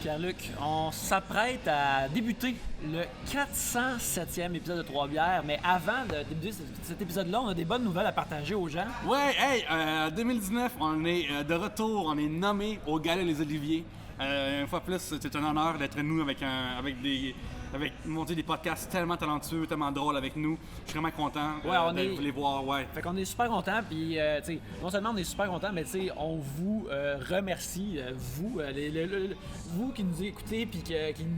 Pierre-Luc, on s'apprête à débuter le 407e épisode de Trois-Bières, mais avant de débuter cet épisode-là, on a des bonnes nouvelles à partager aux gens. Ouais, hey, 2019, on est de retour, on est nommé au Gala Les Oliviers. Une fois plus, c'est un honneur d'être nous avec monter des podcasts tellement talentueux, tellement drôles avec nous. Je suis vraiment content de vous les voir. Ouais. Fait qu'on est super contents, puis non seulement on est super contents, mais on vous remercie, vous qui nous écoutez puis qui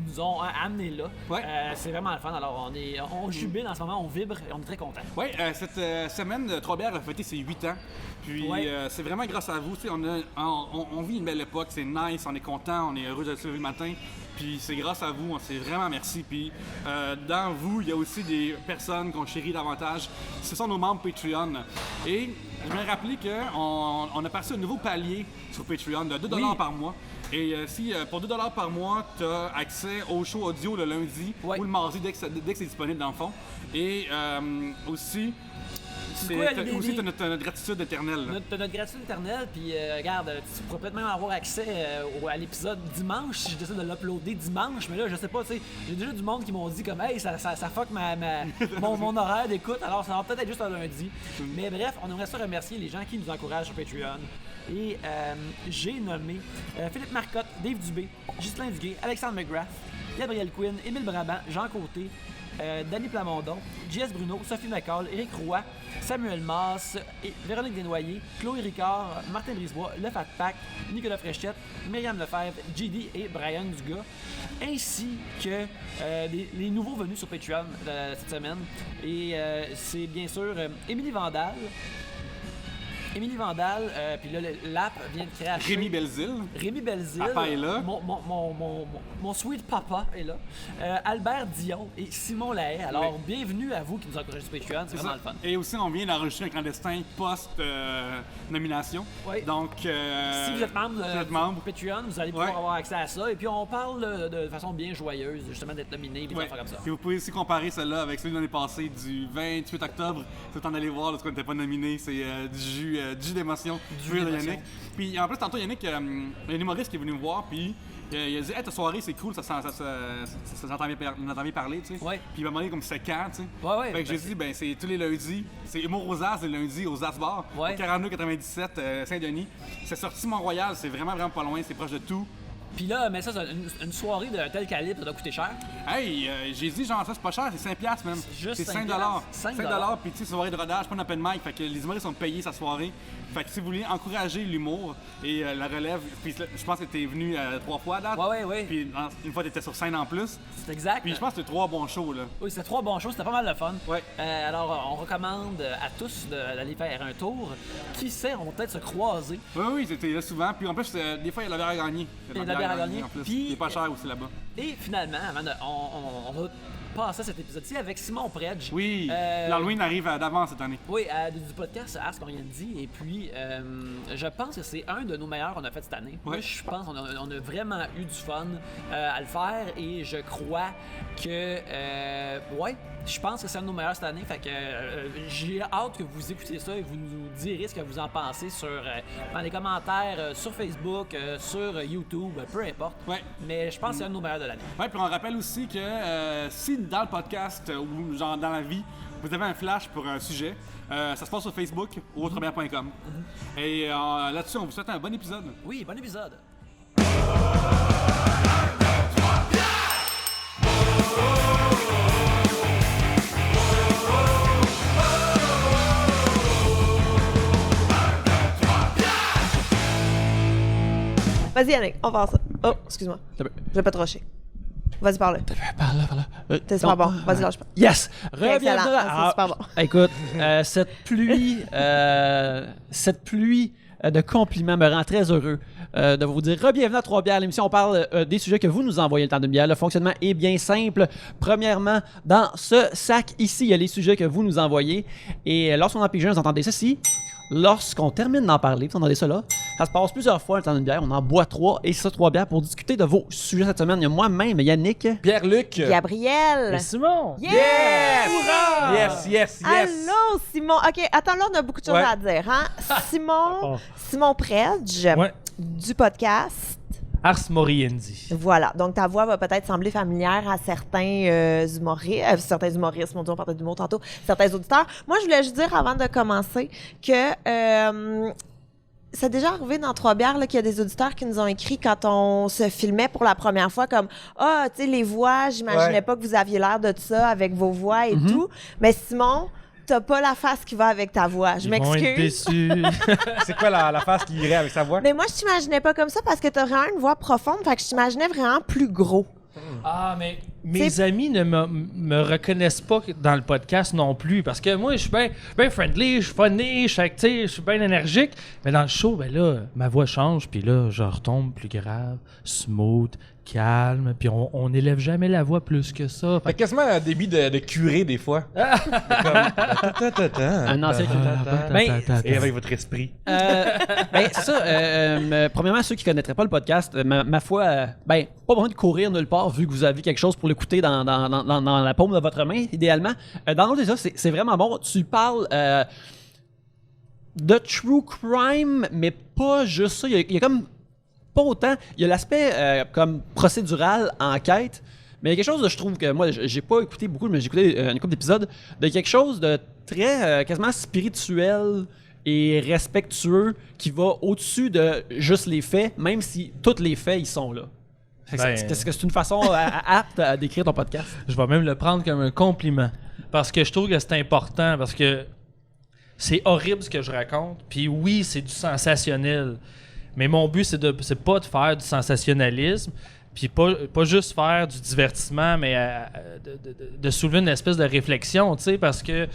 nous ont amenés là. Ouais. C'est vraiment le fun. Alors on jubile en ce moment, on vibre et on est très contents. Oui, cette semaine, Trois-Bières a fêté ses 8 ans. Puis c'est vraiment grâce à vous. On vit une belle époque, c'est nice, on est content, on est heureux de se lever le matin. Puis c'est grâce à vous, on s'est vraiment merci. Puis dans vous, il y a aussi des personnes qu'on chérit davantage. Ce sont nos membres Patreon. Et je me rappeler qu'on a passé un nouveau palier sur Patreon de 2$ par mois. Et si pour 2$ par mois, tu as accès au show audio le lundi ou le mardi dès que c'est disponible dans le fond. Et aussi... t'as notre gratitude éternelle. Notre gratitude éternelle, puis regarde, tu pourrais peut-être même avoir accès à l'épisode dimanche si je décide de l'uploader dimanche, mais là, je sais pas, tu sais, j'ai déjà du monde qui m'ont dit comme, hey, ça fuck mon horaire d'écoute, alors ça va peut-être être juste un lundi. Mais bref, on aimerait ça remercier les gens qui nous encouragent sur Patreon. Et j'ai nommé Philippe Marcotte, Dave Dubé, Ghislain Duguay, Alexandre McGrath, Gabriel Quinn, Émile Brabant, Jean Côté, Danny Plamondon, JS Bruno, Sophie McCall, Éric Roy, Samuel Masse, Véronique Desnoyers, Chloé Ricard, Martin Brisebois, Le Fat Pack, Nicolas Fréchette, Myriam Lefebvre, JD et Brian Dugas, ainsi que les nouveaux venus sur Patreon cette semaine. Et c'est bien sûr Émilie Vandal, puis là, l'app vient de cracher. Rémi Belzile. Papa est là. Mon sweet papa est là. Albert Dion et Simon Lahaye. Alors, bienvenue à vous qui nous encouragez sur Patreon. C'est vraiment le fun. Et aussi, on vient d'enregistrer un clandestin post-nomination. Oui. Donc, si vous êtes membre de Patreon, vous allez pouvoir avoir accès à ça. Et puis, on parle de façon bien joyeuse, justement, d'être nominé et des affaires comme ça. Puis vous pouvez aussi comparer celle-là avec celui de l'année passée, du 28 octobre. C'est le temps d'aller voir, lorsqu'on n'était pas nominé. C'est du jus d'émotion, du jus de Yannick. Puis en plus, tantôt, Yannick, il y a un humoriste qui est venu me voir, puis il a dit « Hey, ta soirée, c'est cool, ça entend bien parler, tu sais. » Puis il m'a demandé comme c'est quand, tu sais. Fait que j'ai dit « Ben, c'est tous les lundis, c'est Humour aux As, le lundi au Zas Bar, au 42-97 Saint-Denis. C'est sorti Mont-Royal, c'est vraiment, vraiment pas loin, c'est proche de tout. » Puis là, mais ça, c'est une soirée de tel calibre, ça doit coûter cher. Hey, j'ai dit genre ça, c'est pas cher, c'est 5$ même. C'est 5$. 5$, puis tu sais, soirée de rodage, pas un open mic, fait que les humoristes sont payés sa soirée. Fait que si vous voulez encourager l'humour et la relève, puis je pense que t'es venu 3 fois à date. Ouais. Puis une fois t'étais sur scène en plus. C'est exact. Puis je pense que c'était 3 bons shows là. Oui, c'était 3 bons shows, c'était pas mal de fun. Ouais. Alors on recommande à tous d'aller faire un tour. Qui sait, on va peut-être se croiser. Oui, c'était là souvent. Puis en plus, des fois il y a la bière à gagner. Il y a de la bière à gagner. En plus. Puis, il est pas cher aussi là-bas. Et finalement, on va passer cet épisode-ci avec Simon Predge. Oui, l'Halloween arrive d'avance cette année. Oui, du podcast Ars qu'on vient de dire. Et puis, je pense que c'est un de nos meilleurs qu'on a fait cette année. Ouais. Moi, je pense qu'on a vraiment eu du fun à le faire. Et je crois que, je pense que c'est un de nos meilleurs cette année. Fait que j'ai hâte que vous écoutiez ça et vous nous direz ce que vous en pensez dans les commentaires sur Facebook, sur YouTube, peu importe. Ouais. Mais je pense que c'est un de nos meilleurs de l'année. Ouais, puis on rappelle aussi que si dans le podcast ou genre dans la vie, vous avez un flash pour un sujet, ça se passe sur Facebook ou autrement.com. Et là-dessus, on vous souhaite un bon épisode. Oui, bon épisode. Vas-y, Yannick, on va faire ça. Oh, excuse-moi. Je vais pas te rusher. Vas-y, parle. Par là. T'es super bon. Vas-y, lâche pas. Yes! Excellent. C'est super bon. Écoute, cette pluie de compliments me rend très heureux de vous dire bienvenue à Trois-Bières, l'émission. On parle des sujets que vous nous envoyez le temps d'une bière. Le fonctionnement est bien simple. Premièrement, dans ce sac ici, il y a les sujets que vous nous envoyez. Et lorsqu'on en pige un, vous entendez ceci. Lorsqu'on termine d'en parler, vous entendez ça là, ça se passe plusieurs fois le temps d'une bière. On en boit 3 et c'est ça 3 bières pour discuter de vos sujets cette semaine. Il y a moi-même, Yannick, Pierre-Luc, Gabriel et Simon. Yes! Yes! Allô, Simon. OK, attends, là, on a beaucoup de choses à dire. Hein? Simon Predge, du podcast Ars Moriendi. Voilà. Donc, ta voix va peut-être sembler familière à certains humoristes, mon Dieu, on parlait d'humour tantôt, certains auditeurs. Moi, je voulais juste dire, avant de commencer, que c'est déjà arrivé dans Trois-Bières là, qu'il y a des auditeurs qui nous ont écrit quand on se filmait pour la première fois, comme « Ah, tu sais, les voix, j'imaginais pas que vous aviez l'air de ça avec vos voix et tout. » Mais Simon, t'as pas la face qui va avec ta voix. Je Ils vont être m'excuse. déçus. C'est quoi la face qui irait avec sa voix? Mais moi, je t'imaginais pas comme ça parce que t'as vraiment une voix profonde, fait que je t'imaginais vraiment plus gros. Ah, mais mes amis ne me reconnaissent pas dans le podcast non plus. Parce que moi, je suis bien friendly, je suis funny, je suis actif, je suis bien énergique. Mais dans le show, ben là, ma voix change, puis là, je retombe plus grave, smooth, calme, puis on n'élève jamais la voix plus que ça. T'as quasiment un débit de curé des fois. Un ancien Et avec votre esprit. Ben, c'est ça. Premièrement, ceux qui ne connaîtraient pas le podcast, ma foi, pas besoin de courir nulle part vu que vous avez quelque chose pour l'écouter dans la paume de votre main, idéalement. Dans l'autre des ça, c'est vraiment bon. Tu parles de true crime, mais pas juste ça. Il y a comme pas autant. Il y a l'aspect comme procédural, enquête. Mais il y a quelque chose de, je trouve que moi, j'ai pas écouté beaucoup, mais j'ai écouté une couple d'épisodes, de quelque chose de très quasiment spirituel et respectueux qui va au-dessus de juste les faits, même si tous les faits, ils sont là. Est-ce que c'est une façon apte à décrire ton podcast? Je vais même le prendre comme un compliment. Parce que je trouve que c'est important, parce que c'est horrible ce que je raconte. Puis oui, c'est du sensationnel. Mais mon but, c'est pas de faire du sensationnalisme, puis pas juste faire du divertissement, mais de soulever une espèce de réflexion, tu sais, parce que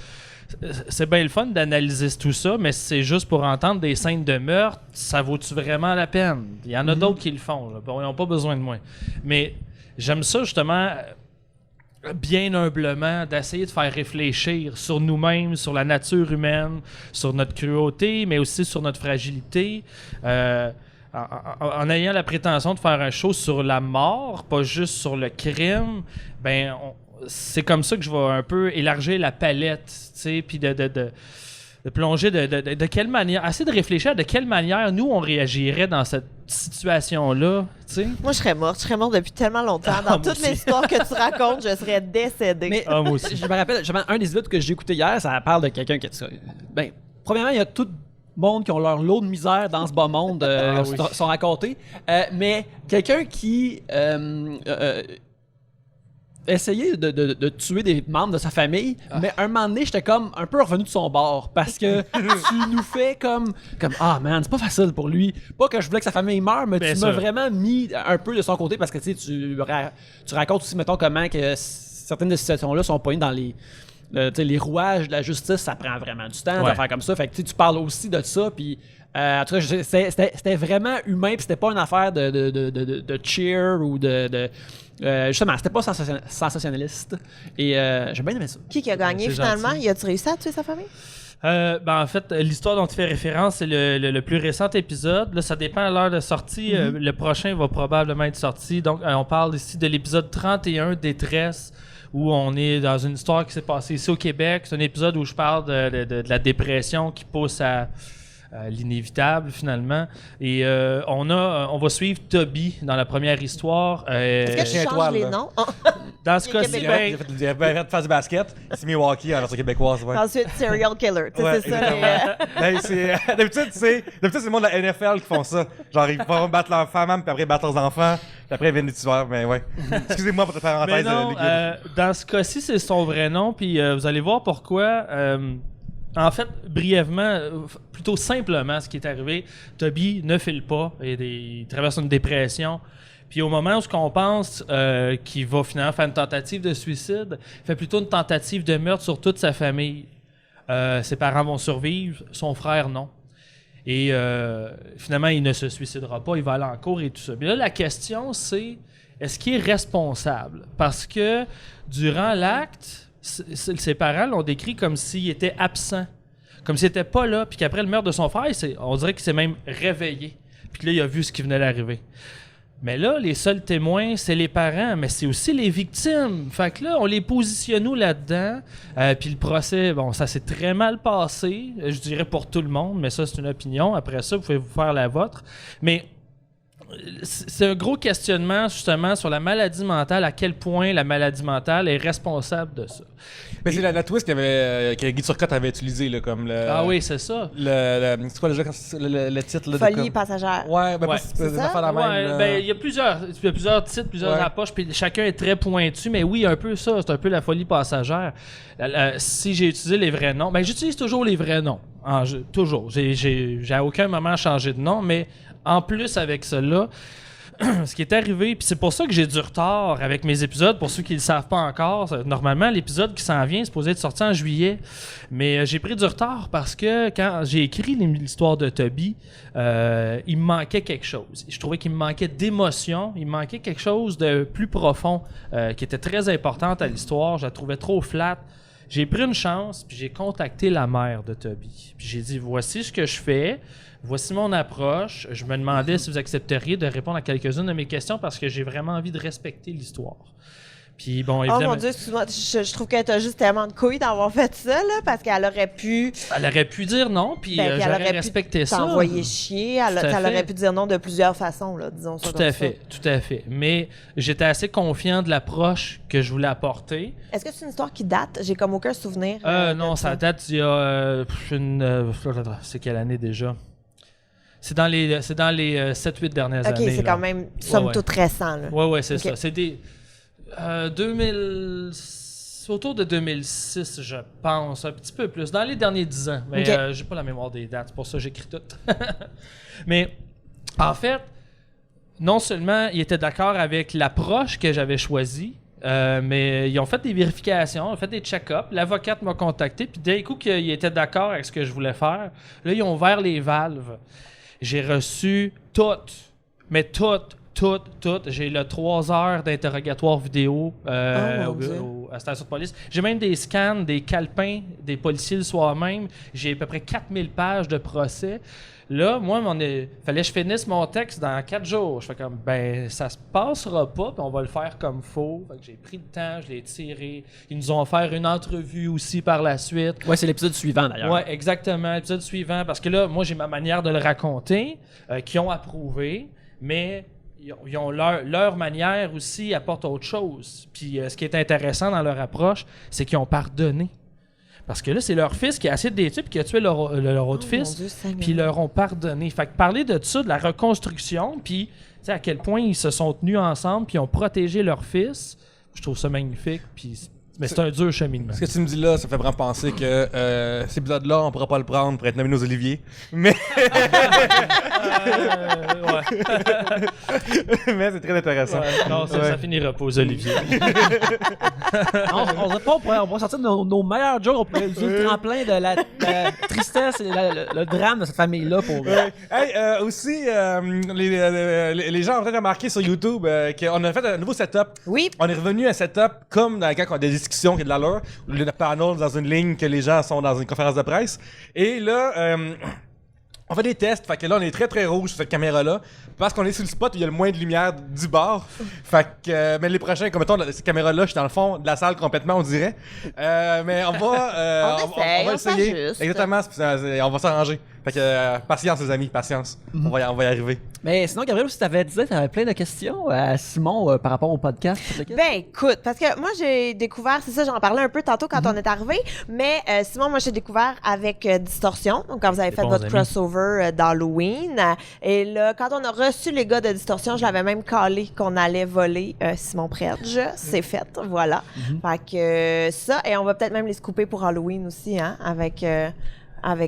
c'est bien le fun d'analyser tout ça, mais c'est juste pour entendre des scènes de meurtre, ça vaut-tu vraiment la peine? Il y en a d'autres qui le font, là. Bon, ils n'ont pas besoin de moi. Mais j'aime ça, justement, bien humblement, d'essayer de faire réfléchir sur nous-mêmes, sur la nature humaine, sur notre cruauté, mais aussi sur notre fragilité. En ayant la prétention de faire un show sur la mort, pas juste sur le crime, ben c'est comme ça que je vais un peu élargir la palette, tu sais, puis de plonger de quelle manière, essayer de réfléchir de quelle manière nous on réagirait dans cette situation-là, tu sais. Moi, je serais morte depuis tellement longtemps. Dans toutes les histoires que tu racontes, je serais décédée. Mais moi aussi. Je me rappelle, justement, un des épisodes que j'ai écouté hier, ça parle de quelqu'un qui a ça. Ben, premièrement, il y a tout le monde qui ont leur lot de misère dans ce bas monde sont racontés. Mais quelqu'un qui essayait de tuer des membres de sa famille, mais un moment donné, j'étais comme un peu revenu de son bord parce que tu nous fais comme ah man, c'est pas facile pour lui. Pas que je voulais que sa famille meure, mais tu m'as vraiment mis un peu de son côté parce que tu racontes aussi, mettons, comment que certaines de ces situations-là sont poignées dans les rouages de la justice, ça prend vraiment du temps de faire comme ça. Fait que tu parles aussi de ça, puis en tout cas, c'était vraiment humain, puis c'était pas une affaire de cheer ou justement, c'était pas sensationnaliste. Et j'ai bien aimé ça. Qui a gagné finalement? Gentil. Y a-tu réussi à tuer sa famille? En fait, l'histoire dont tu fais référence, c'est le plus récent épisode. Là, ça dépend de l'heure de sortie. Le prochain va probablement être sorti. Donc, on parle ici de l'épisode 31, Détresse, où on est dans une histoire qui s'est passée ici au Québec. C'est un épisode où je parle de la dépression qui pousse à l'inévitable, finalement. Et on va suivre Toby dans la première histoire. Est-ce que tu changes les noms? Dans ce cas-ci, Il a fait faire du basket. C'est Milwaukee en version québécoise. Ouais. Ensuite, serial killer. Ouais, C'est ça. D'habitude, c'est le monde de la NFL qui font ça. Genre, ils vont battre leurs femmes, puis après, battre leurs enfants. Puis après, ils viennent des tueurs. Mais ouais. Excusez-moi pour te faire Mais parenthèse. non, dans ce cas-ci, c'est son vrai nom. Puis vous allez voir pourquoi. En fait, brièvement, plutôt simplement, ce qui est arrivé, Toby ne file pas et il traverse une dépression. Puis au moment où on pense qu'il va finalement faire une tentative de suicide, il fait plutôt une tentative de meurtre sur toute sa famille. Ses parents vont survivre, son frère non. Et finalement, il ne se suicidera pas, il va aller en cours et tout ça. Mais là, la question, c'est est-ce qu'il est responsable? Parce que durant l'acte, ses parents l'ont décrit comme s'il était absent, comme s'il n'était pas là, puis qu'après le meurtre de son frère, on dirait qu'il s'est même réveillé, puis là, il a vu ce qui venait d'arriver. Mais là, les seuls témoins, c'est les parents, mais c'est aussi les victimes. Fait que là, on les positionne où là-dedans? Puis le procès, bon, ça s'est très mal passé, je dirais pour tout le monde, mais ça, c'est une opinion. Après ça, vous pouvez vous faire la vôtre. Mais c'est un gros questionnement justement sur la maladie mentale, à quel point la maladie mentale est responsable de ça. Mais c'est la twist que Guy Turcotte avait utilisé là, comme le. Ah oui, c'est ça. C'est quoi déjà le titre là, Folie de comme... passagère. Ouais, ben Ouais. c'est ça? pas la même. Ouais, là. ben, il y a plusieurs titres, plusieurs Ouais. approches, puis chacun est très pointu, mais oui, un peu ça, c'est un peu la folie passagère. Si j'ai utilisé les vrais noms, ben j'utilise toujours les vrais noms. Toujours. J'ai à aucun moment changé de nom, mais en plus avec cela, ce qui est arrivé, puis c'est pour ça que j'ai du retard avec mes épisodes, pour ceux qui ne le savent pas encore. Normalement, l'épisode qui s'en vient est supposé être sorti en juillet, mais j'ai pris du retard parce que quand j'ai écrit l'histoire de Toby, il me manquait quelque chose. Je trouvais qu'il me manquait d'émotion, il me manquait quelque chose de plus profond qui était très importante à l'histoire. Je la trouvais trop flat. J'ai pris une chance, puis j'ai contacté la mère de Toby. Puis j'ai dit, voici ce que je fais. Voici mon approche. Je me demandais si vous accepteriez de répondre à quelques-unes de mes questions parce que j'ai vraiment envie de respecter l'histoire. Puis bon, Oh évidemment, mon Dieu, excuse-moi, je trouve que t'as juste tellement de couilles d'avoir fait ça, là, parce qu'elle aurait pu elle aurait pu dire non, puis ben, puis elle j'aurais aurait pu respecté ça. t'envoyer chier. Elle Tout à fait. aurait pu dire non de plusieurs façons, là, disons ça Tout comme à ça. fait, tout à fait. Mais j'étais assez confiant de l'approche que je voulais apporter. Est-ce que c'est une histoire qui date? J'ai comme aucun souvenir. Non, de ça date il y a c'est quelle année déjà? C'est dans les 7-8 dernières OK, années. c'est là. quand même, somme ouais. toute récent, là. Ouais, c'est Ok. ça. C'est des 2000, autour de 2006, je pense, un petit peu plus, dans les derniers 10 ans. Mais Ok. j'ai pas la mémoire des dates, c'est pour ça que j'écris tout. Mais en fait, non seulement ils étaient d'accord avec l'approche que j'avais choisie, mais ils ont fait des vérifications, ils ont fait des check-ups. L'avocate m'a contacté, puis d'un coup qu'ils étaient d'accord avec ce que je voulais faire, là, ils ont ouvert les valves. J'ai reçu toutes, mais toutes. J'ai le 3 heures d'interrogatoire vidéo Oh, mon Dieu. à la station de police. J'ai même des scans, des calepins, des policiers le soir même. J'ai à peu près 4000 pages de procès. Là, moi, fallait que je finisse mon texte dans 4 jours. Je fais comme, ben, ça se passera pas, puis on va le faire comme faut. Fait que j'ai pris le temps, je l'ai tiré. Ils nous ont offert une entrevue aussi par la suite. Ouais, c'est l'épisode suivant d'ailleurs. Ouais, exactement. L'épisode suivant, parce que là, moi, j'ai ma manière de le raconter, qui ont approuvé, mais ils ont leur manière aussi apporte autre chose. Puis ce qui est intéressant dans leur approche, c'est qu'ils ont pardonné. Parce que là, c'est leur fils qui a essayé de les tuer puis qui a tué leur autre Oh, mon fils. Dieu, Seigneur. Puis ils leur ont pardonné. Fait que parler de ça, de la reconstruction, puis tu sais, à quel point ils se sont tenus ensemble puis ils ont protégé leur fils, je trouve ça magnifique. Puis mais c'est un dur cheminement. Ce que tu me dis là, ça fait vraiment penser que cet épisode-là, on pourra pas le prendre pour être nommé aux Oliviers. Mais, mais c'est très intéressant. Ouais, non, ça finira pas aux Oliviers. On va sortir de nos meilleurs jokes, on pourrait utiliser le tremplin de la tristesse et le drame de cette famille-là pour. Hey, aussi, les gens ont peut-être remarqué sur YouTube qu'on a fait un nouveau setup. Oui, On est revenu à un setup comme quand on a des discussions qui est de l'allure, le panel dans une ligne que les gens sont dans une conférence de presse. Et là, on fait des tests, fait que là on est très très rouge sur cette caméra-là, parce qu'on est sur le spot où il y a le moins de lumière du bar. Fait que, mais les prochains, comme mettons, cette caméra-là, je suis dans le fond de la salle complètement, on dirait. Mais on va, On essaye, on essayer. s'ajuste. Exactement, on va s'arranger. Fait que, patience les amis, patience. On va y arriver. Mais sinon, Gabriel, si tu avais plein de questions à Simon par rapport au podcast. ben écoute, parce que moi j'ai découvert, c'est ça, j'en parlais un peu tantôt quand on est arrivé, mais Simon, moi j'ai découvert avec Distorsion, donc quand vous avez fait bons votre amis. crossover d'Halloween, et là, quand on a reçu les gars de Distorsion, je l'avais même calé qu'on allait voler Simon Predge, c'est fait, voilà. Fait que ça, et on va peut-être même les scooper pour Halloween aussi, hein, avec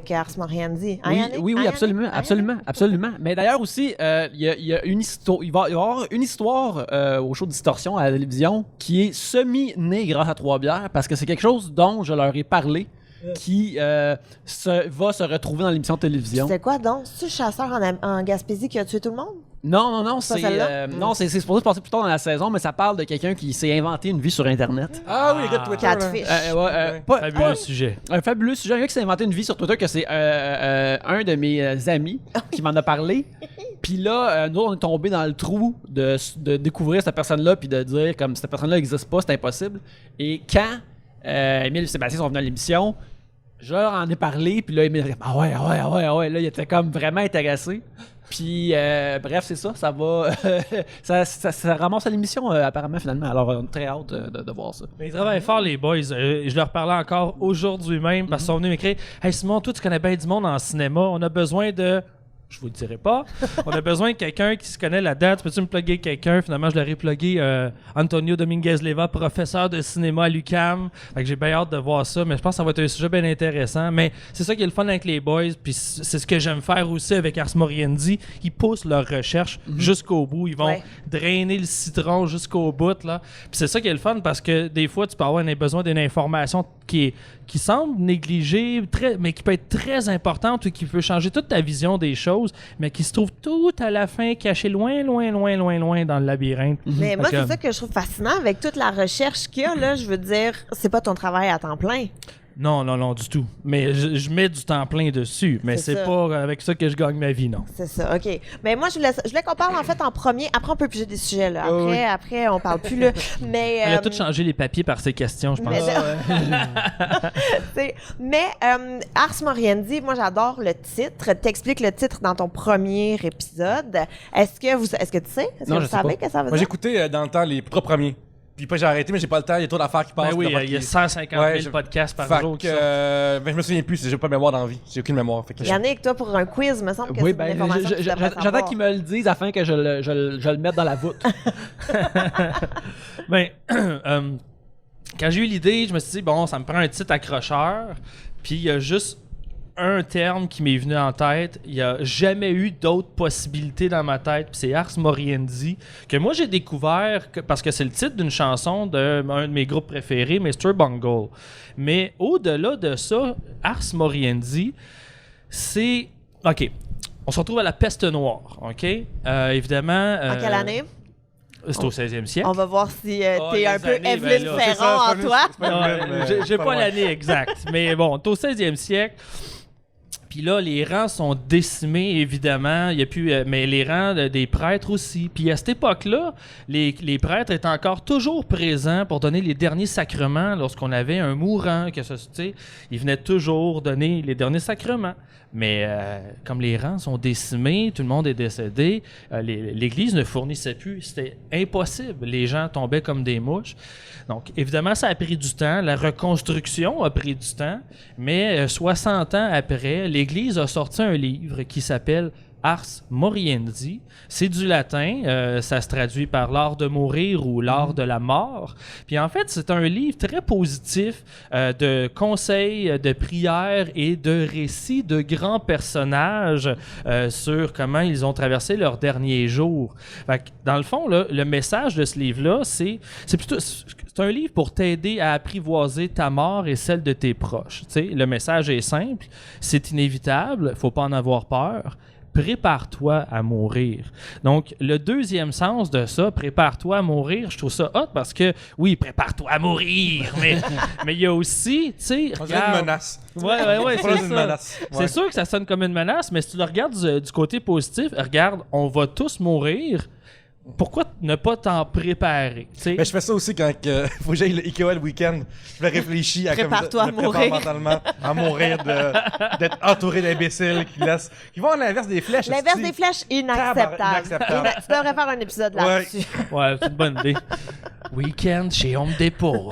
Ars Moriendi. Hein, Oui, Yannick? oui, Hein, Yannick? absolument, Hein, absolument, absolument. Mais d'ailleurs aussi, il y a une histoire, il va y avoir une histoire au show de Distorsion à la télévision qui est semi-née grâce à Trois-Bières parce que c'est quelque chose dont je leur ai parlé qui va se retrouver dans l'émission de télévision. C'était quoi donc? C'est-tu le chasseur en Gaspésie qui a tué tout le monde? Non, C'est pas c'est celle-là? non, c'est supposé se passer plus tard dans la saison, mais ça parle de quelqu'un qui s'est inventé une vie sur Internet. Ah oui, les gars de Twitter. là. Catfish. Fabuleux sujet. Un fabuleux sujet. Un gars qui s'est inventé une vie sur Twitter, que c'est un de mes amis qui m'en a parlé. Puis là, nous, on est tombé dans le trou de découvrir cette personne-là, puis de dire comme cette personne-là n'existe pas, c'est impossible. Et quand Émile et Sébastien sont venus à l'émission, je leur en ai parlé, puis là, Émile a dit ah ouais. Là, il était comme vraiment intéressé. Puis, bref, c'est ça. Ça va. ça ramasse à l'émission, apparemment, finalement. Alors, on est très hâte de voir ça. Mais ils travaillent fort, les boys. Je leur parlais encore aujourd'hui même parce qu'ils sont venus m'écrire Hey Simon, toi, tu connais bien du monde en cinéma. On a besoin de. Je vous le dirai pas. On a besoin de quelqu'un qui se connaît là-dedans. Tu peux-tu me plugger quelqu'un? Finalement, je leur ai plugué Antonio Dominguez-Leva, professeur de cinéma à l'UQAM. Fait que j'ai bien hâte de voir ça, mais je pense que ça va être un sujet bien intéressant. Mais c'est ça qui est le fun avec les boys, puis c'est ce que j'aime faire aussi avec Ars Moriendi. Ils poussent leur recherche jusqu'au bout. Ils vont drainer le citron jusqu'au bout, là. Puis c'est ça qui est le fun, parce que des fois, tu peux avoir besoin d'une information qui semble négligée, mais qui peut être très importante ou qui peut changer toute ta vision des choses, mais qui se trouve tout à la fin caché loin dans le labyrinthe. Mais moi, c'est ça que je trouve fascinant avec toute la recherche qu'il y a, là. Je veux dire, c'est pas ton travail à temps plein. Non, du tout. Mais je mets du temps plein dessus, mais c'est pas avec ça que je gagne ma vie, non. C'est ça, OK. Mais moi, je voulais qu'on parle en fait en premier. Après, on peut piger des sujets, là. Après, on parle plus, là. Mais, elle a tout changé les papiers par ces questions, je pense. Mais Ars Moriendi, moi, j'adore le titre. T'expliques le titre dans ton premier épisode. Est-ce que tu sais? Est-ce que vous savez que ça veut dire? Moi, j'écoutais dans le temps les 3 premiers. Puis j'ai arrêté, mais j'ai pas le temps, il y a trop d'affaires qui passent. Ben oui, il y a 150 000 podcasts par jour. Ben, je me souviens plus, j'ai pas de mémoire d'envie. J'ai aucune mémoire. Yannick, toi, pour un quiz, me semble que oui, c'est une information que tu devrais j'attends savoir. qu'ils me le disent afin que je le mette dans la voûte. Ben, quand j'ai eu l'idée, je me suis dit, bon, ça me prend un titre accrocheur. Puis il y a juste un terme qui m'est venu en tête. Il n'y a jamais eu d'autres possibilités dans ma tête. Puis c'est Ars Moriendi, que moi j'ai découvert parce que c'est le titre d'une chanson d'un de mes groupes préférés, Mr. Bungle. Mais au-delà de ça, Ars Moriendi, c'est... OK. On se retrouve à la peste noire, OK? Évidemment... En quelle année? C'est au 16e siècle. On va voir si t'es un peu années, Evelyn ben là, Ferron en toi. J'ai pas l'année exacte, mais bon, t'es au 16e siècle. Puis là, les rangs sont décimés, évidemment. Il y a plus, mais les rangs des prêtres aussi. Puis à cette époque-là, les prêtres étaient encore toujours présents pour donner les derniers sacrements lorsqu'on avait un mourant. Ils venaient toujours donner les derniers sacrements. Mais comme les rangs sont décimés, tout le monde est décédé, l'Église ne fournissait plus. C'était impossible. Les gens tombaient comme des mouches. Donc, évidemment, ça a pris du temps. La reconstruction a pris du temps. Mais 60 ans après, l'Église a sorti un livre qui s'appelle Ars Moriendi. C'est du latin, ça se traduit par l'art de mourir ou l'art de la mort. Puis en fait, c'est un livre très positif de conseils, de prières et de récits de grands personnages sur comment ils ont traversé leurs derniers jours. Fait que, dans le fond, là, le message de ce livre-là, c'est un livre pour t'aider à apprivoiser ta mort et celle de tes proches. T'sais, le message est simple, c'est inévitable, faut pas en avoir peur. Prépare-toi à mourir. Donc, le deuxième sens de ça, prépare-toi à mourir, je trouve ça hot parce que, oui, prépare-toi à mourir, mais il y a aussi, tu sais... On dirait une menace. Ouais, c'est une ça. menace. Ouais. C'est sûr que ça sonne comme une menace, mais si tu le regardes du côté positif, regarde, on va tous mourir. Pourquoi ne pas t'en préparer? T'sais? Mais je fais ça aussi quand faut que j'aille le Ikea le week-end. Je me réfléchis à Prépare-toi à me prépare mourir. mentalement à mourir d'être entouré d'imbéciles qui vont à l'inverse des flèches. L'inverse des flèches, inacceptable. Inacceptable. Tu devrais faire un épisode là-dessus. Ouais, c'est une bonne idée. Week-end chez Home Depot.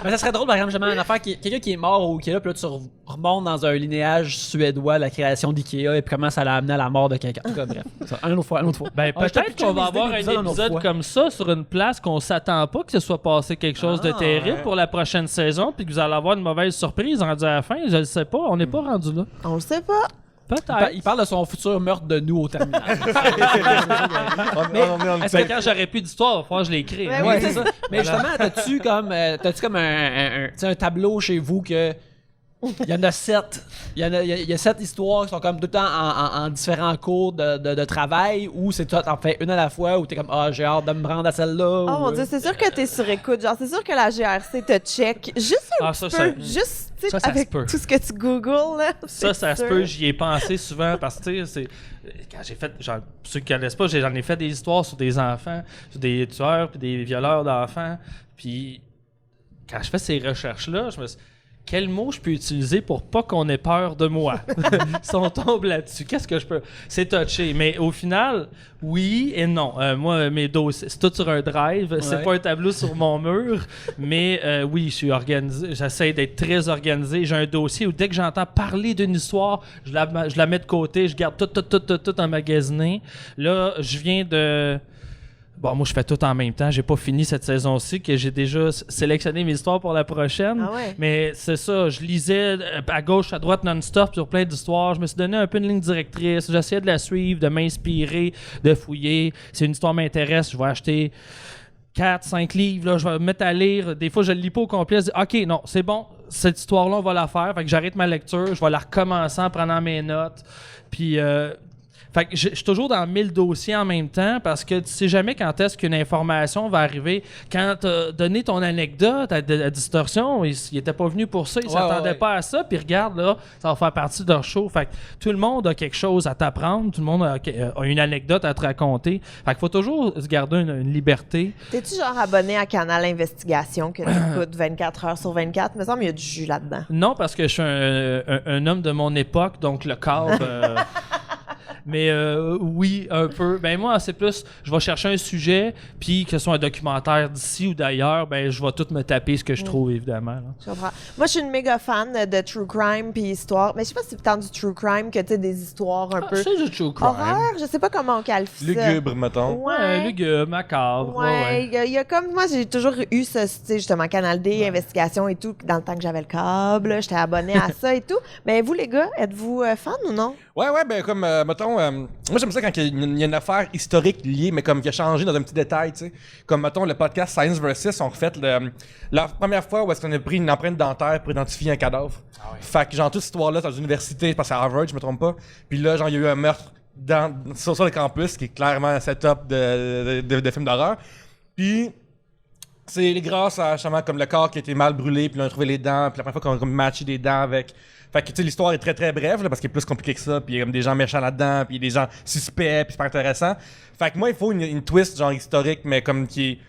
Mais ça serait drôle, par exemple, jamais une affaire, quelqu'un qui est mort au Ikea, puis là, tu remontes dans un linéage suédois, la création d'Ikea, et puis comment ça l'a amené à la mort de quelqu'un. En tout cas, bref. Ça, une autre fois. Ben, peut-être qu'on va avoir un épisode comme ça sur une place qu'on s'attend pas que ce soit passé quelque chose de terrible pour la prochaine saison, puis que vous allez avoir une mauvaise surprise rendue à la fin. Je le sais pas, on n'est pas rendu là. On le sait pas. Peut-être. Il parle de son futur meurtre de nous au terminal. Est-ce que quand j'aurais plus d'histoire, il va falloir que je l'écris? Ben Oui, c'est ça. Mais justement, t'as-tu comme un tableau chez vous que il y en a 7. Il y a 7 histoires qui sont comme tout le temps en différents cours de travail, ou c'est toi t'en fais une à la fois, ou t'es comme j'ai hâte de me rendre à celle-là. Oh mon Dieu, c'est sûr que t'es sur écoute. Genre, c'est sûr que la GRC te check juste un petit peu. Juste, tu sais, ça avec se peut. tout ce que tu googles, là. Ça se sûr. peut, j'y ai pensé souvent parce que, tu sais, quand j'ai fait, genre, pour ceux qui ne connaissent pas, j'en ai fait des histoires sur des enfants, sur des tueurs puis des violeurs d'enfants. Puis, quand je fais ces recherches-là, quel mot je peux utiliser pour pas qu'on ait peur de moi? Si on tombe là-dessus, qu'est-ce que je peux... C'est touché, mais au final, oui et non. Moi, mes dossiers, c'est tout sur un drive, c'est pas un tableau sur mon mur, mais oui, je suis organisé, j'essaie d'être très organisé. J'ai un dossier où dès que j'entends parler d'une histoire, je la mets de côté, je garde tout emmagasiné. Là, je viens de... Bon, moi, je fais tout en même temps. J'ai pas fini cette saison-ci, que j'ai déjà sélectionné mes histoires pour la prochaine. Ah ouais. Mais c'est ça, je lisais à gauche, à droite, non-stop sur plein d'histoires. Je me suis donné un peu une ligne directrice. J'essayais de la suivre, de m'inspirer, de fouiller. Si une histoire m'intéresse, je vais acheter 4-5 livres. Là, je vais me mettre à lire. Des fois, je le lis pas au complet. Je dis, OK, non, c'est bon. Cette histoire-là, on va la faire. Fait que j'arrête ma lecture. Je vais la recommencer en prenant mes notes. Puis... fait que je suis toujours dans 1000 dossiers en même temps parce que tu sais jamais quand est-ce qu'une information va arriver. Quand tu as donné ton anecdote à Distorsion, il était pas venu pour ça, il s'attendait pas à ça. Puis regarde, là, ça va faire partie de leur show. Fait que tout le monde a quelque chose à t'apprendre, tout le monde a une anecdote à te raconter. Fait qu'il faut toujours se garder une liberté. T'es-tu genre abonné à Canal Investigation que t'écoutes 24 heures sur 24? Il me semble qu'il y a du jus là-dedans. Non, parce que je suis un homme de mon époque, donc le câble... Mais oui, un peu. Ben moi, c'est plus, je vais chercher un sujet, puis que ce soit un documentaire d'ici ou d'ailleurs, ben je vais tout me taper ce que je trouve, évidemment. Là. Je comprends. Moi, je suis une méga fan de true crime puis histoire. Mais je sais pas si c'est tant du true crime que tu sais des histoires un peu C'est du true crime. horreur. Je sais pas comment on qualifie ça. Lugubre, mettons. Ouais. Lugubre, macabre. Ouais, il y a comme moi, j'ai toujours eu ce, tu sais, justement, Canal D, investigation et tout, dans le temps que j'avais le câble, j'étais abonné à ça et tout. Mais vous, les gars, êtes-vous fans ou non? Ouais, ben comme, mettons, moi j'aime ça quand il y a une affaire historique liée, mais comme qui a changé dans un petit détail, tu sais. Comme, mettons, le podcast Science Versus, on refait la première fois où est-ce qu'on a pris une empreinte dentaire pour identifier un cadavre. Ah ouais. Fait que, genre, toute cette histoire-là, c'est dans une université, je pense à Harvard, je me trompe pas. Puis là, genre, il y a eu un meurtre sur le campus, qui est clairement un setup de film d'horreur. Puis... c'est grâce à, justement, comme le corps qui a été mal brûlé, puis là, on a trouvé les dents, puis la première fois qu'on a matché des dents avec... Fait que, tu sais, l'histoire est très, très brève, là, parce qu'il est plus compliqué que ça, puis il y a comme des gens méchants là-dedans, puis des gens suspects, puis c'est pas intéressant. Fait que moi, il faut une twist, genre, historique, mais comme qui est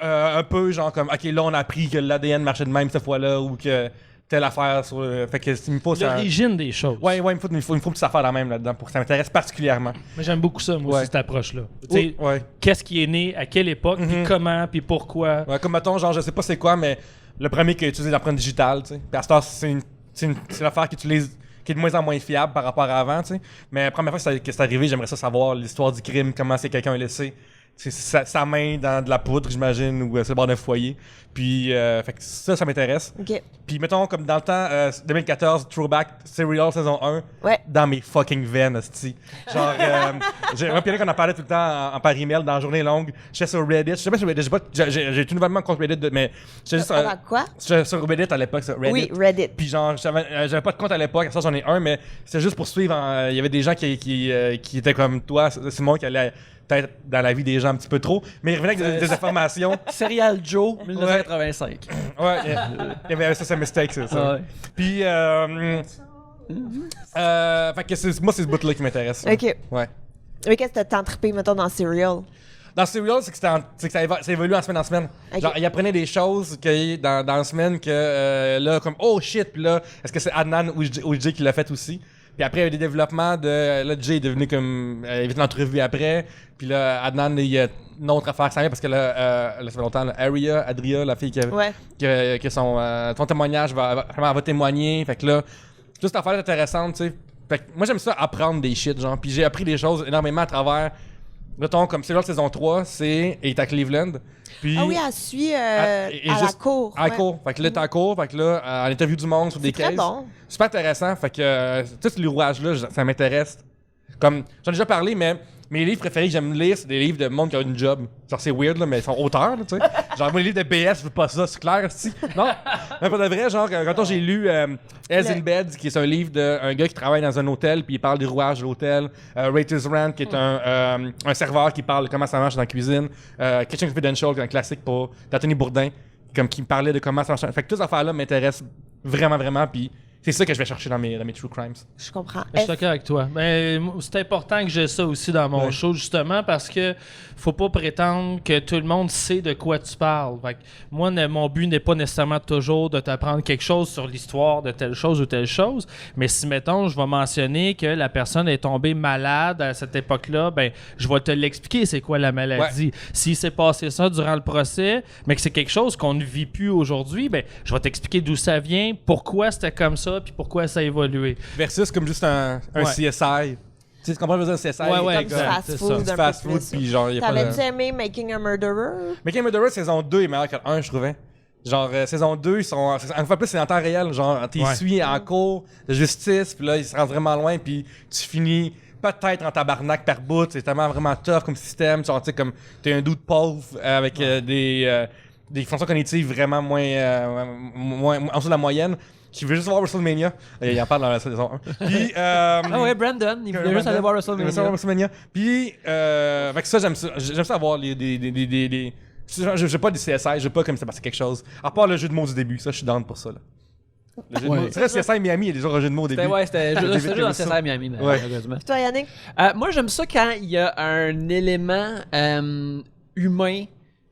un peu, genre, comme, OK, là, on a appris que l'ADN marchait de même cette fois-là, ou que telle affaire sur... fait que, il me faut... L'origine des choses. Ouais, il me faut une petite affaire la même là-dedans, pour que ça m'intéresse particulièrement. Mais j'aime beaucoup ça, moi, aussi, cette approche-là. Tu sais, qu'est-ce qui est né, à quelle époque, puis comment, puis pourquoi. Ouais, comme, mettons, genre, je sais pas c'est quoi, mais le premier qui a utilisé l'empreinte digitale, tu sais. Puis à ce temps, c'est une affaire qui est de moins en moins fiable par rapport à avant, tu sais. Mais la première fois que c'est arrivé, j'aimerais ça savoir l'histoire du crime, comment c'est quelqu'un a laissé sa main dans de la poudre, j'imagine, ou sur le bord d'un foyer. Puis, fait que ça m'intéresse. OK. Puis, mettons, comme dans le temps, 2014, Throwback Serial saison 1, dans mes fucking veines, hostie. Genre, moi, puis qu'on en parlait tout le temps en par email, dans la journée longue. J'étais sur Reddit. Je sais pas sur Reddit, j'ai tout nouvellement contre Reddit, mais j'étais juste. Quoi? J'étais sur Reddit à l'époque, sur Reddit. Oui, Reddit. Puis, genre, j'avais pas de compte à l'époque, ça, j'en ai un, mais c'était juste pour suivre. Il y avait des gens qui étaient comme toi, Simon, qui allaient peut-être dans la vie des gens un petit peu trop, mais il revenait avec des informations. Serial Joe, 1985. Ouais, il y avait ça, c'est un mistake, c'est ça. Ouais. Puis, fait que moi, c'est ce bout-là qui m'intéresse. OK. Ouais. Mais qu'est-ce que t'as tant trippé, mettons, dans Serial? Dans Serial, c'est que ça évolue en semaine en semaine. Okay. Genre, il apprenait des choses dans la semaine que là, comme, oh shit, puis là, est-ce que c'est Adnan ou Jay qui l'a fait aussi? Puis après, il y a eu des développements de... Là, Jay est devenu comme... il avait une entrevue après. Puis là, Adnan, il y a une autre affaire qui s'en vient parce que là, ça fait longtemps, là, Adria, la fille que son témoignage va témoigner. Fait que là, toute cette affaire est intéressante, tu sais. Fait que moi, j'aime ça apprendre des shit, genre. Puis j'ai appris des choses énormément à travers... Mettons, comme c'est là, saison 3, elle est à Cleveland. Puis, ah oui, elle suit à la cour. À la cour. Fait que là, t'es à la cour. Fait que là, elle interview du monde sur des cases. C'est très bon. Super intéressant. Fait que tout ce rouage-là, ça m'intéresse. Comme, j'en ai déjà parlé, mais mes livres préférés que j'aime lire, c'est des livres de monde qui a une job. Genre, c'est weird, là, mais ils sont auteurs, là, tu sais. Genre, moi, les livres de BS, je veux pas ça, c'est clair, si. Non, mais pas de vrai, genre, quand j'ai lu As in Bed, qui est un livre d'un gars qui travaille dans un hôtel, puis il parle du rouage de l'hôtel. Writer's Rant, qui est un serveur qui parle de comment ça marche dans la cuisine. Kitchen Confidential, qui est un classique pour d'Anthony Bourdain, comme qui me parlait de comment ça marche. Fait que toutes ces affaires-là m'intéressent vraiment, vraiment, puis c'est ça que je vais chercher dans mes true crimes. Je comprends. Je suis d'accord avec toi. Mais c'est important que j'ai ça aussi dans mon show, justement, parce que faut pas prétendre que tout le monde sait de quoi tu parles. Fait que moi, mon but n'est pas nécessairement toujours de t'apprendre quelque chose sur l'histoire de telle chose ou telle chose, mais si, mettons, je vais mentionner que la personne est tombée malade à cette époque-là, ben, je vais te l'expliquer c'est quoi la maladie. S'il s'est passé ça durant le procès, mais que c'est quelque chose qu'on ne vit plus aujourd'hui, ben, je vais t'expliquer d'où ça vient, pourquoi c'était comme ça, puis pourquoi ça a évolué. Versus comme juste un CSI. Tu sais, tu comprends le CSI? Ouais, comme du fast-food, Du un fast-food, peu plus. puis genre, il y a pas T'avais-tu de... aimé Making a Murderer? Making a Murderer, saison 2 est meilleure que le 1, je trouvais. Genre, saison 2, ils sont... Une fois plus, c'est en temps réel. Genre, tu suis en cours de justice, puis là, ils se rendent vraiment loin, puis tu finis peut-être en tabarnak par bout. C'est tellement vraiment tough comme système. Genre, tu sais, comme t'es un doute pauvre avec des fonctions cognitives vraiment moins en dessous de la moyenne. Qui veut juste voir WrestleMania. Il en parle dans la saison 1. Puis, Ah ouais, Brandon, il voulait juste aller voir WrestleMania. Puis, fait que ça, j'aime ça avoir des j'ai pas des CSI, j'ai pas comme ça passé quelque chose. À part le jeu de mots du début, ça, je suis down pour ça. Là. Le jeu de mots. C'est vrai, CSI Miami, il y a déjà un jeu de mots au début. C'était juste dans CSI Miami. Ouais. Toi, Yannick? Moi, j'aime ça quand il y a un élément humain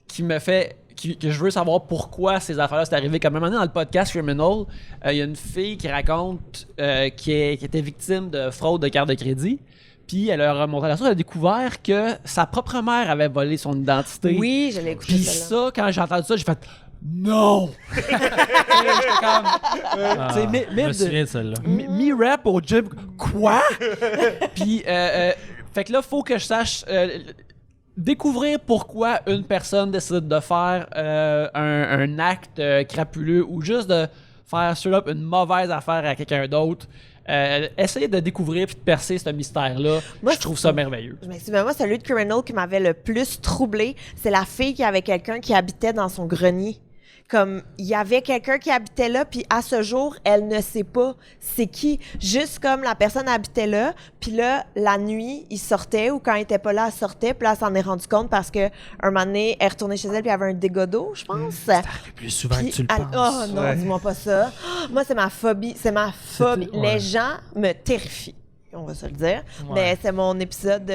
qui me fait... que je veux savoir pourquoi ces affaires-là sont arrivées. Comme un moment donné, dans le podcast Criminal, il y a une fille qui raconte qui était victime de fraude de carte de crédit. Puis elle a remonté à la source, elle a découvert que sa propre mère avait volé son identité. Oui, je l'ai écouté. Puis ça, quand j'ai entendu ça, j'ai fait non! J'étais comme. Je me souviens de celle-là. Mi-rap au gym. Quoi? Puis, fait que là, faut que je sache. Découvrir pourquoi une personne décide de faire un acte crapuleux ou juste de faire straight up une mauvaise affaire à quelqu'un d'autre. Essayer de découvrir puis de percer ce mystère-là, moi, je trouve ça merveilleux. Mais moi, celui de Criminal qui m'avait le plus troublé, c'est la fille qui avait quelqu'un qui habitait dans son grenier. Comme, il y avait quelqu'un qui habitait là, puis à ce jour, elle ne sait pas c'est qui. Juste comme la personne habitait là, puis là, la nuit, il sortait, ou quand il était pas là, elle sortait, puis là, elle s'en est rendu compte parce que un moment donné, elle est retournée chez elle, puis il y avait un dégât d'eau, je pense. Ça arrive plus souvent que tu le penses. Oh non, dis-moi pas ça. Moi, c'est ma phobie. Les gens me terrifient. On va se le dire. Ouais. Mais c'est mon épisode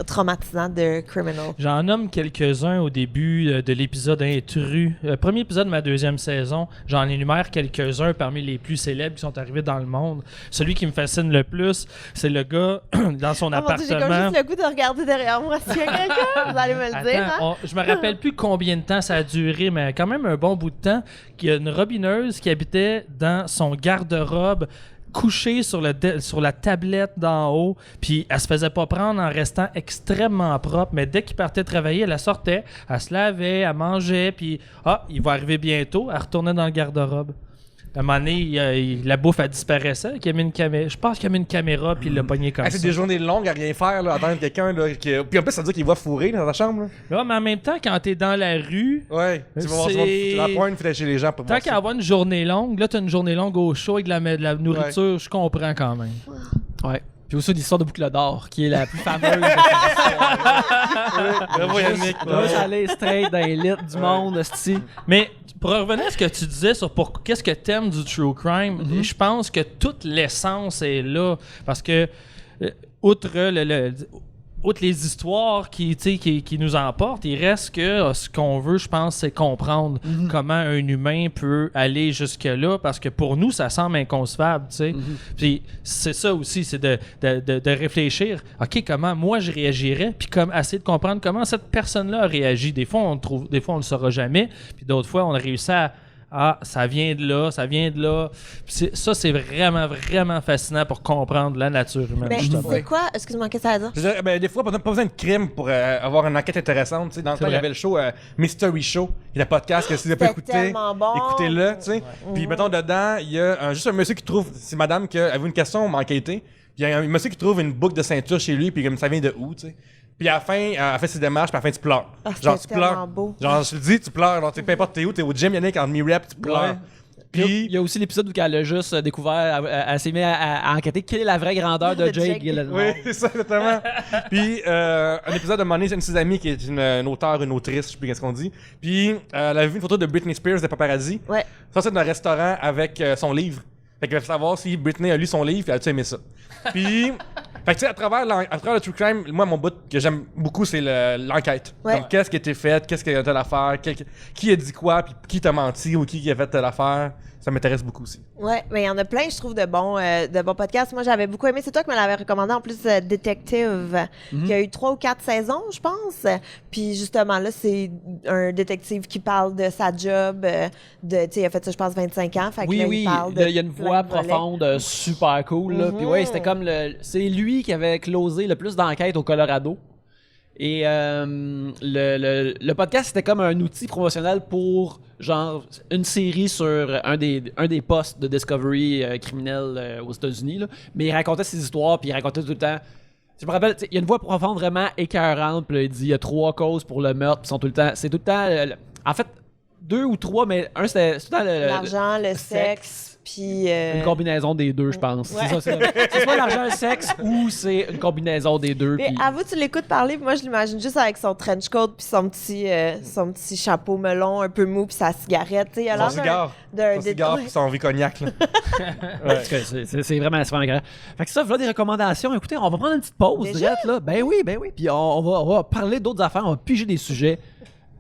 traumatisant de Criminal. J'en nomme quelques-uns au début de l'épisode Intrus. Premier épisode de ma deuxième saison. J'en énumère quelques-uns parmi les plus célèbres qui sont arrivés dans le monde. Celui qui me fascine le plus, c'est le gars dans son appartement. Mon Dieu, j'ai comme juste le goût de regarder derrière moi. S'il y a quelqu'un, vous allez me le dire. Hein? Je me rappelle plus combien de temps ça a duré, mais quand même un bon bout de temps. Il y a une robineuse qui habitait dans son garde-robe, couchée sur la tablette d'en haut, puis elle se faisait pas prendre en restant extrêmement propre, mais dès qu'il partait travailler, elle la sortait, elle se lavait, elle mangeait, puis il va arriver bientôt, elle retournait dans le garde-robe. À un moment donné, la bouffe, elle disparaissait. Je pense qu'il a mis une caméra, puis il l'a pogné comme ça. C'est des journées longues à rien faire, là, attendre quelqu'un. Là, puis en plus, ça veut dire qu'il va fourrer dans ta chambre. Là, mais en même temps, quand t'es dans la rue... Ouais, tu vas voir la pointe, tu chez les gens pour tant voir qu'à avoir une journée longue, là, t'as une journée longue au chaud avec de la nourriture, je comprends quand même. Ouais. Puis aussi l'histoire de Boucle d'Or, qui est la plus fameuse. Bravo, Yannick. Juste aller straight dans l'élite du monde, esti. Mais pour revenir à ce que tu disais sur qu'est-ce que t'aimes du true crime, je pense que toute l'essence est là. Parce que, outre les histoires qui nous emportent, il reste que ce qu'on veut, je pense, c'est comprendre comment un humain peut aller jusque-là, parce que pour nous, ça semble inconcevable, tu sais. Puis c'est ça aussi, c'est de réfléchir, OK, comment moi je réagirais, puis essayer de comprendre comment cette personne-là a réagi. Des fois, on le saura jamais, puis d'autres fois, on a réussi à ça vient de là. Ça, c'est vraiment, vraiment fascinant pour comprendre la nature humaine. Mais c'est quoi? Excuse-moi, qu'est-ce que ça veut dire? Des fois, pas besoin de crime pour avoir une enquête intéressante. Tu sais, dans le temps, il y avait le show Mystery Show, le podcast que si vous n'avez pas écouté, bon. écoutez-le. Tu sais. Puis, mettons, dedans, il y a juste un monsieur qui trouve, c'est madame qui avait une question enquêtée. Puis, il y a un monsieur qui trouve une boucle de ceinture chez lui, puis comme ça vient de où, tu sais. Puis à la fin, elle fait ses démarches, puis à la fin, tu pleures. Genre, tu pleures. Beau. Genre, je te le dis, tu pleures. Genre, peu importe t'es où, t'es au gym, Yannick, en mi-rap, tu pleures. Ouais. Puis il y a aussi l'épisode où elle a juste découvert, elle s'est mise à enquêter quelle est la vraie grandeur de Jake Gyllenhaal. Oui, c'est ça, exactement. Puis un épisode de Money, c'est une de ses amies qui est une auteure, une autrice, je sais plus qu'est-ce qu'on dit. Puis elle a vu une photo de Britney Spears de Paparazzi. Ouais. Ça, c'est dans un restaurant avec son livre. Fait qu'il va savoir si Britney a lu son livre et a-tu aimé ça. Puis, fait que tu sais, à travers le true crime, moi, mon bout que j'aime beaucoup, c'est l'enquête. Ouais. Donc, qu'est-ce qui a été fait, qu'est-ce qui a telle affaire, qui a dit quoi, puis qui t'a menti ou qui a fait telle affaire. Ça m'intéresse beaucoup aussi. Ouais, mais il y en a plein, je trouve, de bons podcasts. Moi, j'avais beaucoup aimé. C'est toi qui me l'avais recommandé, en plus, Detective, qui a eu 3 ou 4 saisons, je pense. Puis, justement, là, c'est un détective qui parle de sa job. Tu sais, il a fait ça, je pense, 25 ans. Fait que là, il parle de il y a une plein voix de volets. profonde, super cool. Là. Puis ouais, c'était comme c'est lui qui avait closé le plus d'enquêtes au Colorado. Et le podcast, c'était comme un outil promotionnel pour genre une série sur un des postes de Discovery criminel aux États-Unis. Là. Mais il racontait ses histoires, puis il racontait tout le temps. Je me rappelle, il y a une voix profonde vraiment écœurante, puis là, il dit il y a 3 causes pour le meurtre, puis sont tout le temps. C'est tout le temps. En fait, 2 ou 3, mais un c'était tout le temps L'argent, le sexe, puis... une combinaison des deux, je pense. Ouais. C'est ça, c'est soit l'argent, le sexe, ou c'est une combinaison des deux. Mais puis- avoue, tu l'écoutes parler, puis moi, je l'imagine juste avec son trench coat, puis son petit chapeau melon un peu mou, puis sa cigarette. Tu sais, il a Son l'air cigare. Son cigare puis son vie cognac, là. En tout cas, c'est vraiment agréable. Fait que ça, voilà des recommandations. Écoutez, on va prendre une petite pause. Déjà? direct, là. Ben oui. Puis on va parler d'autres affaires. On va piger des sujets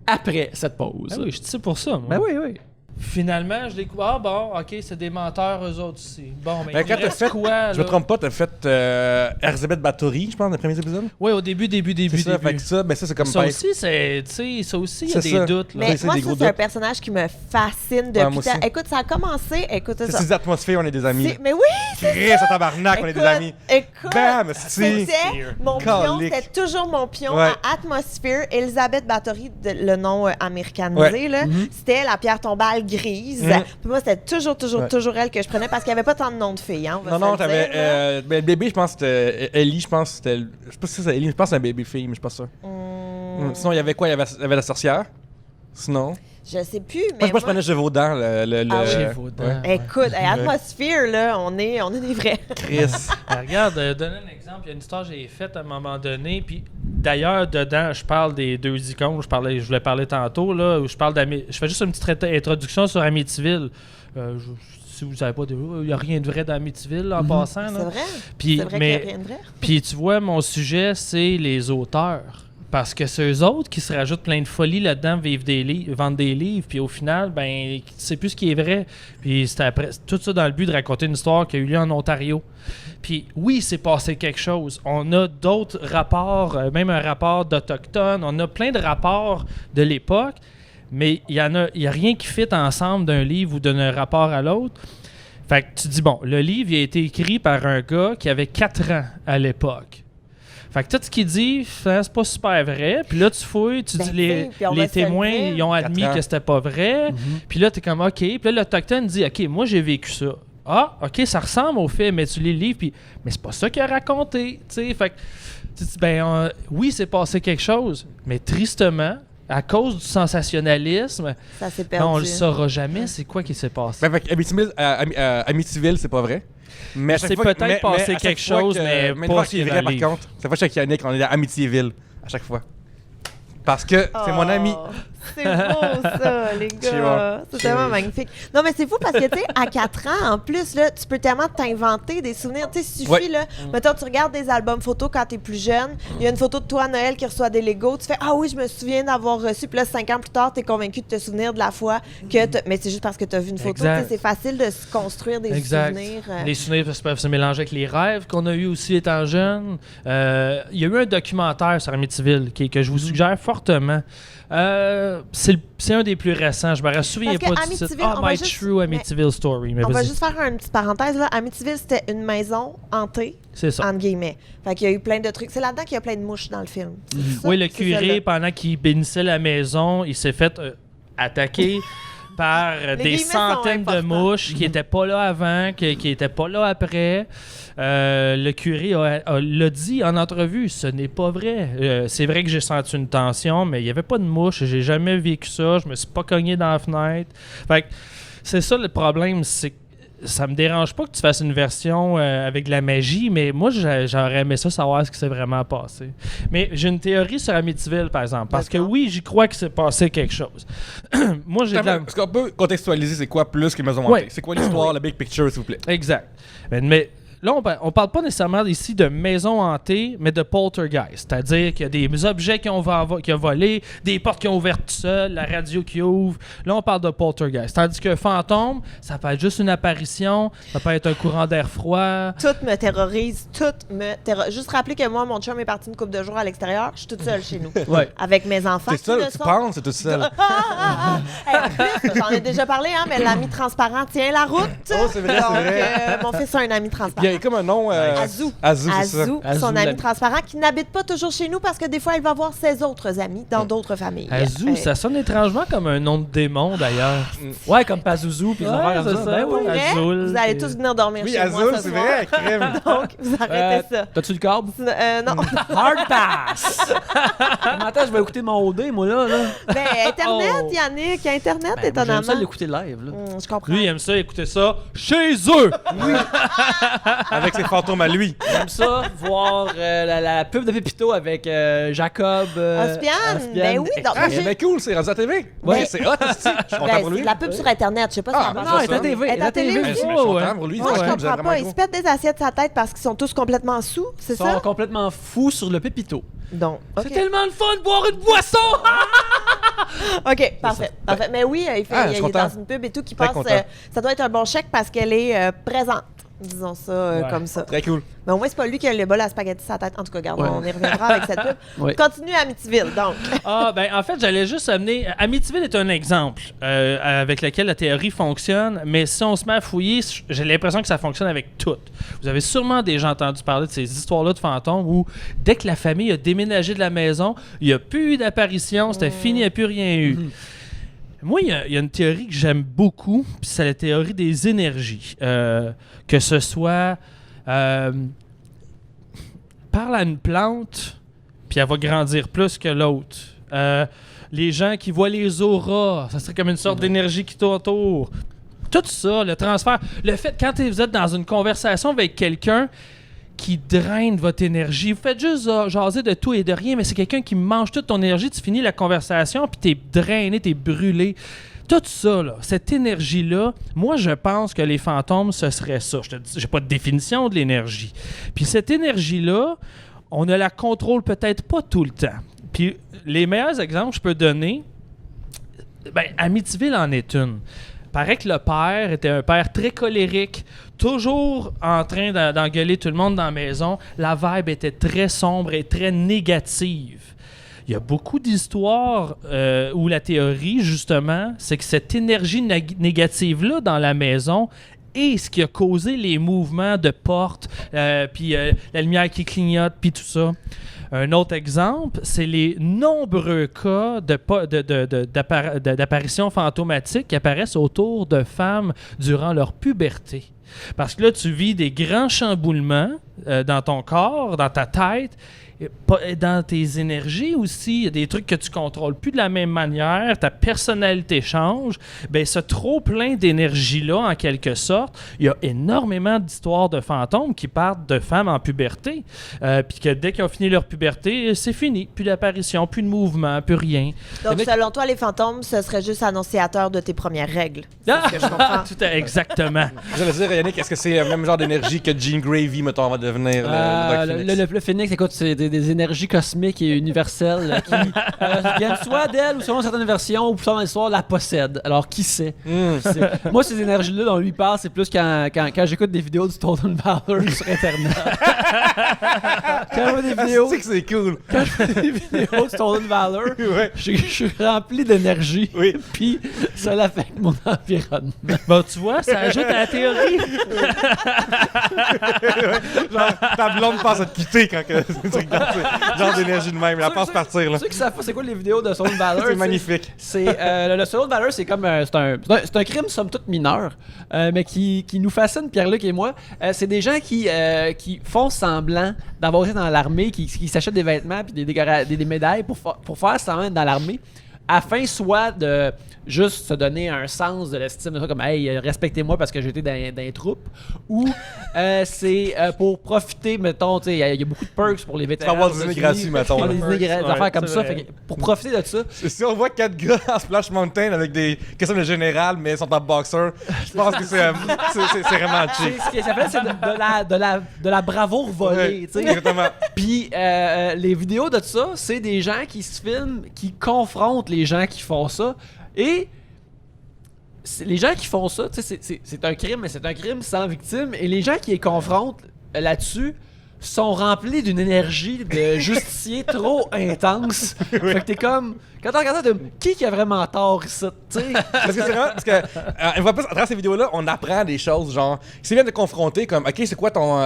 après cette pause. Ah oui, je suis pour ça, moi. Ben oui. Finalement, je découvre, ah bon, ok, c'est des menteurs, eux autres aussi. Bon, mais Ben, il quand t'as reste fait, quoi, je me là? trompe pas, t'as fait Erzébeth Bathory, je pense, dans les premiers épisodes. Oui, au début. C'est ça, fait que ça, ben ça, c'est comme Ça pas- aussi, c'est, tu sais, ça aussi, il y a C'est des ça. doutes, là. Mais c'est moi, des ça, gros c'est un doutes. personnage qui me fascine Ouais, depuis moi tant. aussi. Écoute, ça a commencé. Écoute, C'est ça. ces atmosphères, on est des amis. Mais oui, Chris, à tabarnak, on est des amis. Écoute, Bam, c'est. c'était mon pion, Calique. c'était toujours mon pion Ouais. à Atmosphere. Elisabeth Bathory, le nom américanisé, Ouais. là, c'était la pierre tombale grise. Mhm. Puis moi, c'était toujours Ouais. elle que je prenais parce qu'il n'y avait pas tant de noms de filles. Hein, on va Non, se non, le t'avais. dire, là. Ben, le bébé, je pense que c'était. Ellie, je pense que c'était. Je sais pas si c'est Ellie, je pense que c'est un bébé fille, mais je suis pas sûr. Sinon, il y avait quoi? Il y avait la sorcière. Sinon. Je sais plus, mais. Moi, je prenais Gévaudan, le. Ah oui. Gévaudan. Ouais. Écoute, Atmosphere, là, on est des vrais. Chris. Regarde, donner un exemple, il y a une histoire que j'ai faite à un moment donné, puis d'ailleurs, dedans, je parle des 2 icônes, je voulais parler tantôt, là, où je fais juste une petite introduction sur Amityville. Si vous savez pas, il n'y a rien de vrai dans Amityville, en passant. C'est là. vrai? Puis, C'est vrai qu'il mais, n'y a rien de vrai? Puis tu vois, mon sujet, c'est les auteurs. Parce que c'est eux autres qui se rajoutent plein de folies là-dedans, vendent des livres, puis au final, ben, tu sais plus ce qui est vrai. Puis c'était après tout ça dans le but de raconter une histoire qui a eu lieu en Ontario. Puis oui, il s'est passé quelque chose. On a d'autres rapports, même un rapport d'Autochtones, on a plein de rapports de l'époque, mais il y a rien qui fit ensemble d'un livre ou d'un rapport à l'autre. Fait que tu dis, bon, le livre il a été écrit par un gars qui avait 4 ans à l'époque. Fait que tout ce qu'il dit, c'est pas super vrai. Puis là, tu fouilles, tu Ben, dis puis on va les se le témoins, dire. ils ont admis 4 ans. que c'était pas vrai. Puis là, t'es comme, OK. Puis là, l'Autochtone dit, OK, moi, j'ai vécu ça. Ah, OK, ça ressemble au fait, mais tu lis le livre, puis, mais c'est pas ça qu'il a raconté. Tu sais, fait que, tu dis, ben, oui, c'est passé quelque chose, mais tristement, à cause du sensationnalisme, Ça s'est ben, on perdu. le saura jamais, c'est quoi qui s'est passé. Ben, fait que Amityville, c'est pas vrai. Mais à chaque C'est fois que- peut-être mais passé à chaque quelque fois chose, que- mais une pas fois ce qu'il est qu'il y a vrai, dans par le livre. contre, c'est fois chaque Yannick, on est à Amityville. À chaque fois. Parce que c'est mon ami. Oh, c'est beau, ça, les Cheers. gars. C'est tellement magnifique. Non, mais c'est fou parce que, tu sais, à 4 ans, en plus, là, tu peux tellement t'inventer des souvenirs. Tu sais, il suffit, Ouais. là, mettons, tu regardes des albums photos quand t'es plus jeune, il y a une photo de toi à Noël qui reçoit des Legos, tu fais « Ah oui, je me souviens d'avoir reçu », puis là, 5 ans plus tard, t'es convaincu de te souvenir de la fois que mais c'est juste parce que t'as vu une photo. Tu sais, Exact. c'est facile de se construire des Exact. souvenirs. Les souvenirs peuvent se mélanger avec les rêves qu'on a eu aussi étant jeune. Il y a eu un documentaire sur Amityville que je vous suggère fortement. C'est un des plus récents. Je me souviens Parce que pas du titre. Amityville, Ah, on va My juste- True Amityville Story. Mais On va vas-y. juste faire une petite parenthèse, là. Amityville, c'était une maison hantée, C'est ça. entre guillemets. Fait qu'il y a eu plein de trucs. C'est là-dedans qu'il y a plein de mouches dans le film. C'est ça? Oui, le C'est curé, celle-là. pendant qu'il bénissait la maison, il s'est fait attaquer par des guillemets sont centaines de importants. mouches qui n'étaient pas là avant, qui n'étaient pas là après. Le curé l'a dit en entrevue, ce n'est pas vrai. C'est vrai que j'ai senti une tension, mais il n'y avait pas de mouches. J'ai jamais vécu ça. Je me suis pas cogné dans la fenêtre. Fait que c'est ça le problème, c'est que ça me dérange pas que tu fasses une version avec de la magie, mais moi, j'aurais aimé ça savoir ce qui s'est vraiment passé. Mais j'ai une théorie sur Amityville, par exemple, parce que oui, j'y crois qu'il s'est passé quelque chose. Moi, j'ai de la... Est-ce qu'on peut contextualiser c'est quoi plus qu'une maison hantée? Ouais. C'est quoi l'histoire, le big picture, s'il vous plaît? Exact. Mais là, on parle pas nécessairement ici de maison hantée, mais de poltergeist. C'est-à-dire qu'il y a des objets qui ont volé, des portes qui ont ouvert tout seul, la radio qui ouvre. Là, on parle de poltergeist. Tandis que fantôme, ça peut être juste une apparition, ça peut être un courant d'air froid. Tout me terrorise, Juste rappeler que moi, mon chum est parti une couple de jours à l'extérieur. Je suis toute seule chez nous. Ouais. Avec mes enfants. T'es seul, qui tu le sont. penses, c'est tout seul. Hey, en plus, j'en ai déjà parlé, hein, mais l'ami transparent tient la route. Oh, c'est vrai, c'est Donc, vrai. mon fils a un ami Il transparent. y a comme un nom. Azou. Azou, c'est ça. Azou, Azou, son ami l'ami. transparent, qui n'habite pas toujours chez nous parce que des fois, elle va voir ses autres amis dans d'autres familles. Azou, ça sonne étrangement comme un nom de démon, d'ailleurs. Ouais, comme Pazuzu, puis les Ouais, affaires comme c'est ça. ça, Ben Pour oui. vrai, Azul, vous allez puis- tous venir dormir Oui, chez moi Azul, ce c'est soir. vrai, crème. Donc, vous arrêtez ça. T'as-tu le câble? Non. Hard pass! Attends, je vais écouter mon OD, moi, là. Ben, Internet, Oh. Yannick, Internet, Ben, moi, étonnamment. j'aime ça l'écouter live, là. Je comprends. Lui, il aime ça, écouter ça chez eux! Avec ses fantômes à lui. J'aime ça, voir la pub de Pépito avec Jacob. Ospian, ben oui, donc moi, Ah, c'est bien cool, c'est rendu à la TV. Ouais. C'est hot, c'est. Je suis content Ben, pour c'est lui. de la pub sur Internet, je sais pas si Ah, on ben pense non, à elle est ça. à TV. Elle est à télé. Mais je suis Ouais, content ouais. pour lui. Moi, c'est je vraiment comprends pas. Ils se cool. pètent des assiettes sur sa tête parce qu'ils sont tous complètement sous, c'est Ils sont ça? complètement fous sur le Pépito. Donc, C'est OK. tellement le fun de boire une boisson! OK, parfait. Mais oui, il Ah, je est suis dans content. une pub et tout qui Très passe. content. Ça doit être un bon chèque parce qu'elle est présente. Disons ça Ouais. comme ça. Très cool. Mais au moins, c'est pas lui qui a le bol à spaghetti sur sa tête. En tout cas, regarde, Ouais. on y reviendra avec cette pub. Ouais. Continue à Amityville, donc. Ah, ben en fait, j'allais juste amener. Amityville est un exemple avec lequel la théorie fonctionne, mais si on se met à fouiller, j'ai l'impression que ça fonctionne avec tout. Vous avez sûrement déjà entendu parler de ces histoires-là de fantômes où, dès que la famille a déménagé de la maison, il n'y a plus eu d'apparition, c'était fini, il n'y a plus rien eu. Moi, il y a une théorie que j'aime beaucoup, puis c'est la théorie des énergies. Que ce soit. Parle à une plante, puis elle va grandir plus que l'autre. Les gens qui voient les auras, ça serait comme une sorte d'énergie qui t'entoure. Tout ça, le transfert. Le fait, quand vous êtes dans une conversation avec quelqu'un qui draine votre énergie, vous faites juste jaser de tout et de rien, mais c'est quelqu'un qui mange toute ton énergie, tu finis la conversation, puis t'es drainé, t'es brûlé. Tout ça, là, cette énergie-là, moi, je pense que les fantômes, ce serait ça. Je te dis, j'ai pas de définition de l'énergie. Puis cette énergie-là, on ne la contrôle peut-être pas tout le temps. Puis les meilleurs exemples que je peux donner, ben, Amityville en est une. Paraît que le père était un père très colérique, toujours en train d'engueuler tout le monde dans la maison. La vibe était très sombre et très négative. Il y a beaucoup d'histoires où la théorie, justement, c'est que cette énergie négative-là dans la maison est ce qui a causé les mouvements de porte, puis la lumière qui clignote, puis tout ça. Un autre exemple, c'est les nombreux cas d'apparitions fantomatiques qui apparaissent autour de femmes durant leur puberté. Parce que là, tu vis des grands chamboulements dans ton corps, dans ta tête, dans tes énergies aussi. Il y a des trucs que tu contrôles plus de la même manière, ta personnalité change. Ben, ce trop-plein d'énergie-là, en quelque sorte, il y a énormément d'histoires de fantômes qui partent de femmes en puberté. Puis que dès qu'ils ont fini leur puberté, c'est fini. Plus d'apparition, plus de mouvement, plus rien. Donc, selon toi, les fantômes, ce serait juste annonciateur de tes premières règles. Ah! ce que je comprends. Exactement. J'allais dire, Yannick, est-ce que c'est le même genre d'énergie que Jean Gravy, mettons, va devenir le Dark Phoenix? Le Phoenix, écoute, c'est des énergies cosmiques et universelles qui viennent soit d'elle ou selon certaines versions ou selon l'histoire la possèdent. Alors, qui sait? Moi, ces énergies-là dont lui parle, c'est plus quand j'écoute des vidéos du Stolen Valor sur Internet. Quand je vois des vidéos, C'est que c'est cool. quand je fais des vidéos de Stolen Valor, Ouais. je suis rempli d'énergie. Oui. Puis, ça affecte mon environnement. Bon, tu vois, ça ajoute à la théorie. Genre, ta blonde pense à te quitter quand tu regardes ce genre d'énergie de même. Elle pense partir, là. Ceux qui savent pas c'est quoi les vidéos de Stolen Valor, C'est magnifique. C'est le Stolen Valor, c'est comme c'est un crime somme toute mineur, mais qui nous fascine, Pierre-Luc et moi. C'est des gens qui font semblant d'avoir été dans l'armée, qui s'achètent des vêtements puis des médailles pour faire semblant d'être dans l'armée. afin soit de juste se donner un sens de l'estime de soi, comme hey, respectez-moi parce que j'étais dans les troupes, ou c'est pour profiter, mettons, tu sais, il y a beaucoup de perks pour les vétérans. Tu vas avoir des dîners gratuits, mettons. Des dîners gratuits, des affaires comme c'est ça. vrai. Fait que pour profiter de ça, Si on voit 4 gars en Splash Mountain avec des costumes de général, mais ils sont en boxer, je pense que c'est vraiment cheap. ce qui s'appelle, c'est de la bravoure volée, Ouais, tu sais. exactement. Puis les vidéos de ça, c'est des gens qui se filment, qui confrontent les gens qui font ça. Et les gens qui font ça, tu sais, c'est un crime, mais c'est un crime sans victime. Et les gens qui les confrontent là-dessus sont remplis d'une énergie de justicier trop intense. Fait que t'es comme... Quand tu regardes ça, qui a vraiment tort ici, tu sais? Parce que c'est vraiment. Parce que, une fois plus, à travers ces vidéos-là, on apprend des choses. Genre, c'est bien de confronter, comme, OK, c'est quoi ton.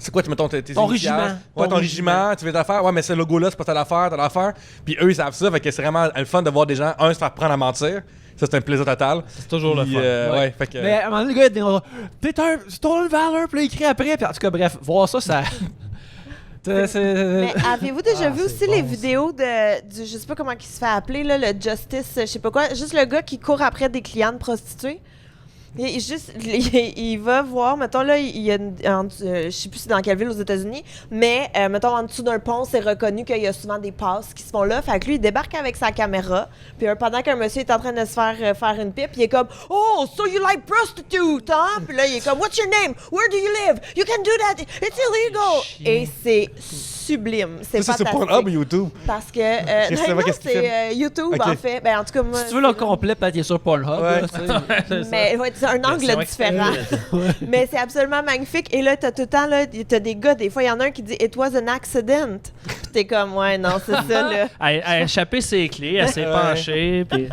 C'est quoi, mettons, tes Ton initiales? régiment. Ouais, ton régiment, tu veux l'affaire. Ouais, mais ce logo-là, c'est pas telle affaire. Puis eux, ils savent ça. Fait que c'est vraiment le fun de voir des gens, se faire prendre à mentir. Ça, c'est un plaisir total. C'est toujours le Puis, fun. ouais, fait que. Mais à un moment donné, le gars, il dit t'es un stolen valor, puis là, il crie après. Puis en tout cas, bref, voir ça, ça. Mais avez-vous déjà vu aussi les vidéos du je sais pas comment il se fait appeler là, le justice, je sais pas quoi, juste le gars qui court après des clientes prostituées. Il va voir, mettons là, il y a je sais plus c'est dans quelle ville aux États-Unis, mais mettons en dessous d'un pont, c'est reconnu qu'il y a souvent des passes qui se font là. Fait que lui, il débarque avec sa caméra, puis pendant qu'un monsieur est en train de se faire une pipe, il est comme « Oh, so you like prostitute, hein? » Puis là, il est comme « What's your name? Where do you live? You can do that! It's illegal! » Et c'est sublime. C'est Ça, c'est fantastique. sur Pornhub ou YouTube? Parce que... Qu'est-ce que non, qu'est-ce qu'il c'est YouTube, Ok. en fait. Ben, en tout cas, moi... Si tu veux le complet, peut-être qu'il est sur Pornhub. Ouais. là, tu sais. Mais ouais, c'est un angle Version différent. Mais c'est absolument magnifique. Et là, t'as tout le temps, là, t'as des gars, des fois, il y en a un qui dit « It was an accident. » Puis t'es comme « Ouais, non, c'est ça, là. » Elle a échappé ses clés, elle s'est penchée. Puis...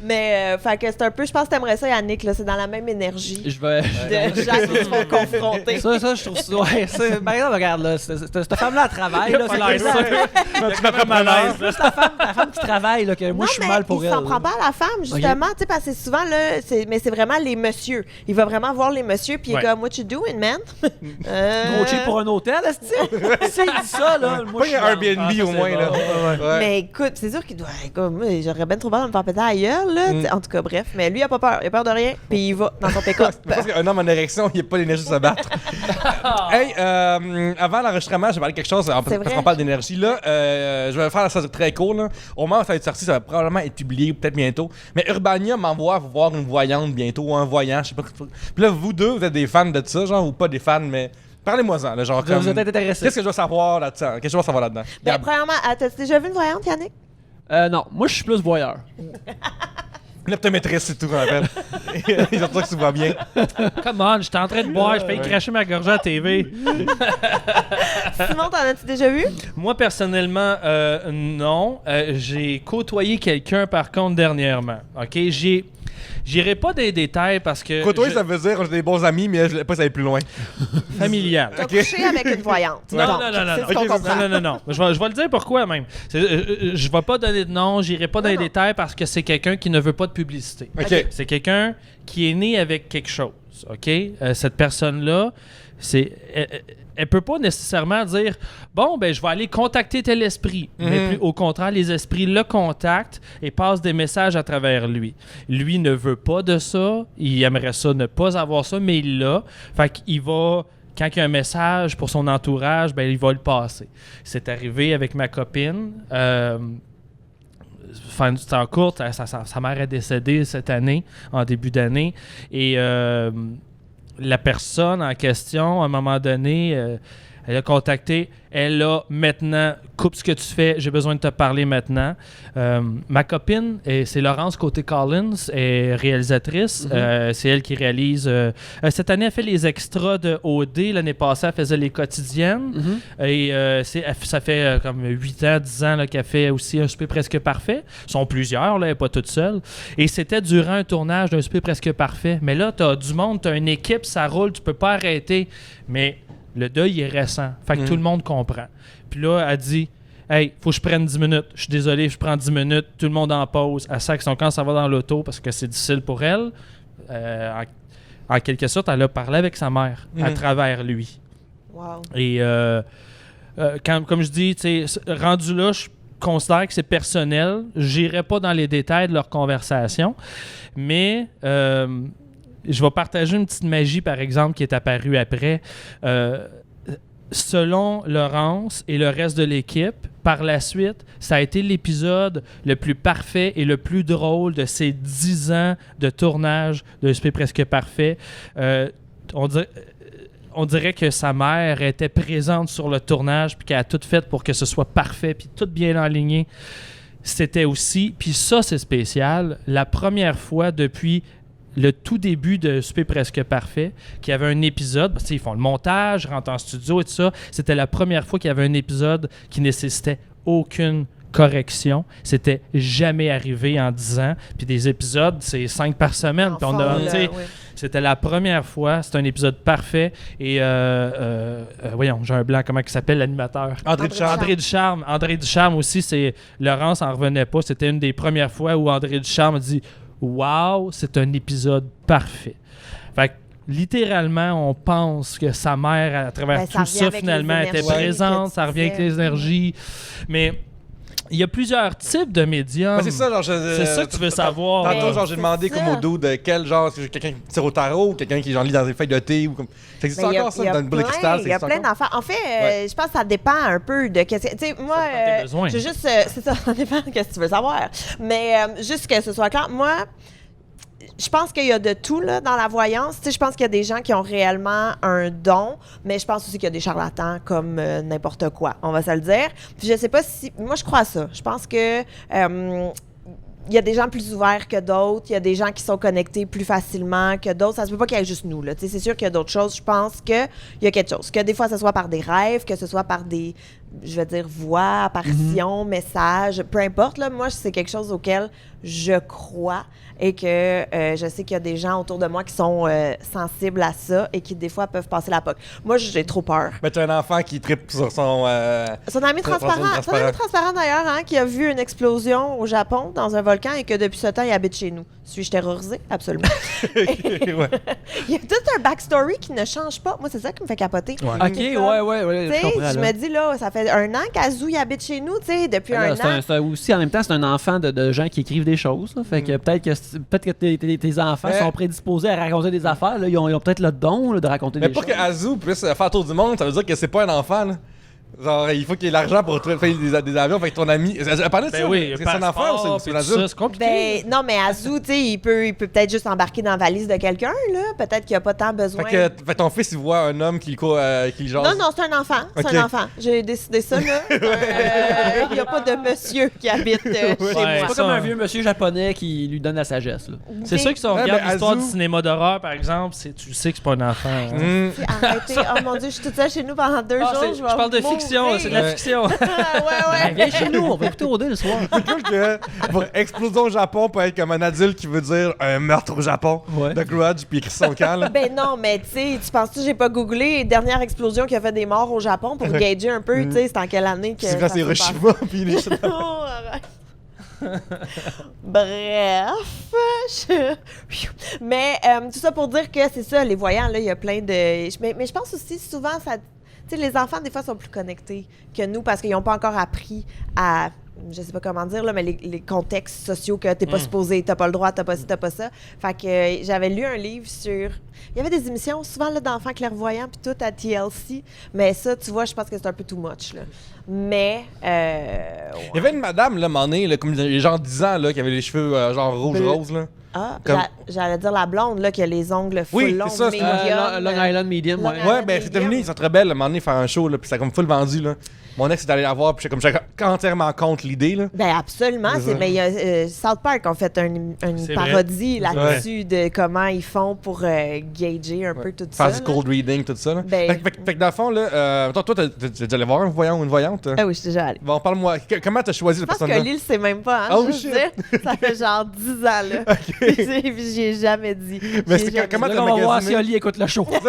Mais, fait que c'est un peu... Je pense que t'aimerais ça, Yannick, là. C'est dans la même énergie Je vais. de gens qui se font confronter. Ça, je trouve ça. Ouais, par exemple, regarde, là, cette femme-là, elle travaille. Là, Pas l'air sûr. Tu m'as malaise. c'est juste la femme qui travaille, là, que moi, Non, je suis mais mal pour il elle. s'en prend pas à la femme, justement, tu sais, parce que c'est souvent, là, mais c'est vraiment les messieurs. Il va vraiment voir les messieurs, puis il est Ouais. comme, what you doing, man? Gros cheap pour un hôtel, est-ce que S'il dit ça, là, moi, Pas je suis un Airbnb au moins, là. Ouais. Mais écoute, c'est sûr qu'il doit. Comme, moi, j'aurais bien trop peur de me faire péter ailleurs, là. T'sais, en tout cas, bref. Mais lui, il a pas peur. Il a peur de rien, puis il va dans son pick-up. Je pense qu'un homme en érection, il n'a pas l'énergie de se battre. Hey, avant l'enregistrement, j'ai parlé de quelque chose, parce vrai. qu'on parle d'énergie. Là, je vais faire ça très court. Là. Au moment où ça va être sorti, ça va probablement être publié, peut-être bientôt. Mais Urbania m'envoie voir une voyante bientôt, ou un voyant, je sais pas. Puis là, vous deux, vous êtes des fans de ça, genre, ou pas des fans, mais parlez-moi-en. Là, genre, Vous comme... êtes intéressé. Qu'est-ce que je dois savoir là-dedans? Qu'est-ce que je dois savoir là-dedans? Ben, Gab. premièrement, t'as-tu déjà vu une voyante, Yannick? Non, moi, je suis plus voyeur. L'optométriste, c'est tout qu'on appelle. J'entends que tu vois bien. Come on, j'étais en train de boire, je fais cracher ma gorgée à la TV. Simon, t'en as-tu déjà vu? Moi, personnellement, non. J'ai côtoyé quelqu'un, par contre, dernièrement. OK? J'irai pas dans les détails parce que... Côtoyer, ça veut dire qu'on est des bons amis, mais je voulais pas aller plus loin. familial. T'as couché avec une voyante. Non, Donc, non, non, non, c'est non. ce qu'on Ok, comprend. Non. Je vais le dire pourquoi même. Je vais pas donner de nom, j'irai pas dans les non. détails parce que c'est quelqu'un qui ne veut pas de publicité. OK. C'est quelqu'un qui est né avec quelque chose, OK? Cette personne-là, elle peut pas nécessairement dire « Bon, ben je vais aller contacter tel esprit. Mais plus, au contraire, les esprits le contactent et passent des messages à travers lui. Lui ne veut pas de ça. Il aimerait ça ne pas avoir ça, mais il l'a. Fait qu'il va... Quand il y a un message pour son entourage, ben il va le passer. C'est arrivé avec ma copine. Fin du temps court, sa mère est décédée cette année, en début d'année. Et la personne en question, à un moment donné, elle a contacté. Elle a maintenant, coupe ce que tu fais, j'ai besoin de te parler maintenant. Ma copine, c'est Laurence Côté-Collins, est réalisatrice. C'est elle qui réalise. Cette année, elle fait les extras de OD. L'année passée, elle faisait les quotidiennes. Et ça fait comme 8 ans, 10 ans là, qu'elle fait aussi un souper presque parfait. Ils sont plusieurs, là, elle n'est pas toute seule. Et c'était durant un tournage d'un souper presque parfait. Mais là, tu as du monde, tu as une équipe, ça roule, tu peux pas arrêter. Mais le deuil est récent. Fait que tout le monde comprend. Puis là, elle dit « Hey, faut que je prenne 10 minutes. Je suis désolé, je prends 10 minutes. » Tout le monde en pause. Elle sait que son camp, ça va dans l'auto parce que c'est difficile pour elle. En quelque sorte, elle a parlé avec sa mère à travers lui. Wow. Et comme je dis, tu sais, rendu là, je considère que c'est personnel. J'irai pas dans les détails de leur conversation, mais je vais partager une petite magie, par exemple, qui est apparue après. Selon Laurence et le reste de l'équipe, par la suite, ça a été l'épisode le plus parfait et le plus drôle de ces 10 ans de tournage de Super Presque Parfait. On dirait que sa mère était présente sur le tournage puis qu'elle a tout fait pour que ce soit parfait puis tout bien aligné. C'était aussi, puis ça c'est spécial, la première fois depuis le tout début de Super Presque Parfait qu'il y avait un épisode, parce qu'ils font le montage, rentrent en studio et tout ça, c'était la première fois qu'il y avait un épisode qui nécessitait aucune correction. C'était jamais arrivé en 10 ans. Puis des épisodes, c'est 5 par semaine. Puis on a, c'était la première fois. C'est un épisode parfait. Et voyons, j'ai un blanc. Comment il s'appelle l'animateur? André Ducharme. André Ducharme aussi, c'est Laurence en revenait pas. C'était une des premières fois où André Ducharme a dit « Wow, c'est un épisode parfait ». Fait que littéralement, on pense que sa mère, à travers tout ça, finalement, était présente. Ça revient avec les énergies. Mais il y a plusieurs types de médiums. C'est ça, genre, c'est ça que tu veux savoir. Tantôt, genre, j'ai demandé comme au dos de quel genre, c'est quelqu'un qui tire au tarot, quelqu'un qui genre lit dans des feuilles de thé ou comme. Ça existe encore ça dans une boule de cristal. Il y a plein d'affaires. En fait, je pense que ça dépend un peu de qu'est-ce que. Tu sais, moi, j'ai juste. C'est ça, ça dépend de qu'est-ce que tu veux savoir. Mais juste que ce soit clair, moi. Je pense qu'il y a de tout là, dans la voyance. Tu sais, je pense qu'il y a des gens qui ont réellement un don, mais je pense aussi qu'il y a des charlatans comme n'importe quoi, on va se le dire. Puis je sais pas si... Moi, je crois à ça. Je pense que... il y a des gens plus ouverts que d'autres, il y a des gens qui sont connectés plus facilement que d'autres. Ça se peut pas qu'il y ait juste nous, là. Tu sais, c'est sûr qu'il y a d'autres choses. Je pense qu'il y a quelque chose. Que des fois, ce soit par des rêves, que ce soit par des, je veux dire, voix, apparitions, messages, peu importe, là. Moi, c'est quelque chose auquel je crois et que je sais qu'il y a des gens autour de moi qui sont sensibles à ça et qui, des fois, peuvent passer la POC. Moi, j'ai trop peur. Mais tu as un enfant qui tripe sur son... Son ami transparent, d'ailleurs, hein, qui a vu une explosion au Japon dans un volcan et que depuis ce temps, il habite chez nous. Suis-je terrorisée? Absolument. Il y a tout un backstory qui ne change pas. Moi, c'est ça qui me fait capoter. Ouais. OK, ouais, je comprends. Je me dis, là, ça fait 1 an qu'Azou, il habite chez nous, tu sais, depuis un an. C'est aussi, en même temps, c'est un enfant de gens qui écrivent des choses. Là. Fait que peut-être que tes enfants sont prédisposés à raconter des affaires. Là. Ils ont peut-être le don là, de raconter des choses. Mais pour que Azou puisse faire tour du monde, ça veut dire que c'est pas un enfant, là. Genre, il faut qu'il ait l'argent pour faire des avions avec ton ami. Elle parlait de ça. Oui, c'est son affaire ou c'est l'adulte? C'est compliqué. Non, mais Azou, tu sais, il peut peut-être juste embarquer dans la valise de quelqu'un, là. Peut-être qu'il a pas tant besoin. Fait que ton fils, il voit un homme qui jase. Non, c'est un enfant. C'est un enfant. J'ai décidé ça, là. Il n'y a pas de monsieur qui habite chez moi. C'est pas comme un vieux monsieur japonais qui lui donne la sagesse, là. C'est sûr que si on regarde l'histoire du cinéma d'horreur, par exemple, tu sais que c'est pas un enfant. Arrêtez. Oh mon Dieu, je suis toute seule chez nous pendant 2 jours. Je parle de fiction, c'est de la fiction. Ouais. Viens chez nous, on va écouter au dé le soir. C'est cool que pour Explosion au Japon peut être comme un adulte qui veut dire un meurtre au Japon de Grudge puis écrit son camp. Là. Ben non, mais tu sais, tu penses-tu que j'ai pas googlé dernière explosion qui a fait des morts au Japon pour gager un peu, tu sais, c'est en quelle année que. C'est quand c'est Hiroshima puis les Oh, arrête. Bref, mais tout ça pour dire que c'est ça, les voyants, là, il y a plein de... Mais je pense aussi, souvent, ça... Tu sais, les enfants, des fois, sont plus connectés que nous parce qu'ils n'ont pas encore appris à... Je sais pas comment dire, là, mais les contextes sociaux que t'es pas supposé, t'as pas le droit, t'as pas ci, t'as pas ça. Fait que j'avais lu un livre sur... Il y avait des émissions, souvent, là, d'enfants clairvoyants puis tout à TLC. Mais ça, tu vois, je pense que c'est un peu too much, là. Mais... Il y avait une madame, là, là, comme les gens 10 ans, là, qui avait les cheveux genre rouge-rose, là. Ah, Comme... j'allais dire la blonde, là, qui a les ongles full longs, c'est ça, medium. Long Island Medium, ouais. Ouais, ben c'était venu, ils sont très belles, à un moment donné, faire un show, là, puis ça a comme full vendu, là. Mon ex est allé la voir, puis j'étais entièrement contre l'idée, là. Ben absolument, mais il y a South Park ont fait une parodie là-dessus de comment ils font pour gager un peu tout ça. Faire du cold reading, tout ça, là. Ben... Fait que dans le fond, là, toi, t'es déjà allé voir un voyant ou une voyante? Ah oui, je suis déjà allée. Bon, parle-moi, comment t'as choisi la personne-là? Je pense que Lille sait même pas, hein, oh, je veux dire. Ça fait genre 10 ans, là. OK. Puis j'y ai jamais dit. Mais comment t'as magasiné? On va voir si magasiné? Oli écoute le show. Parce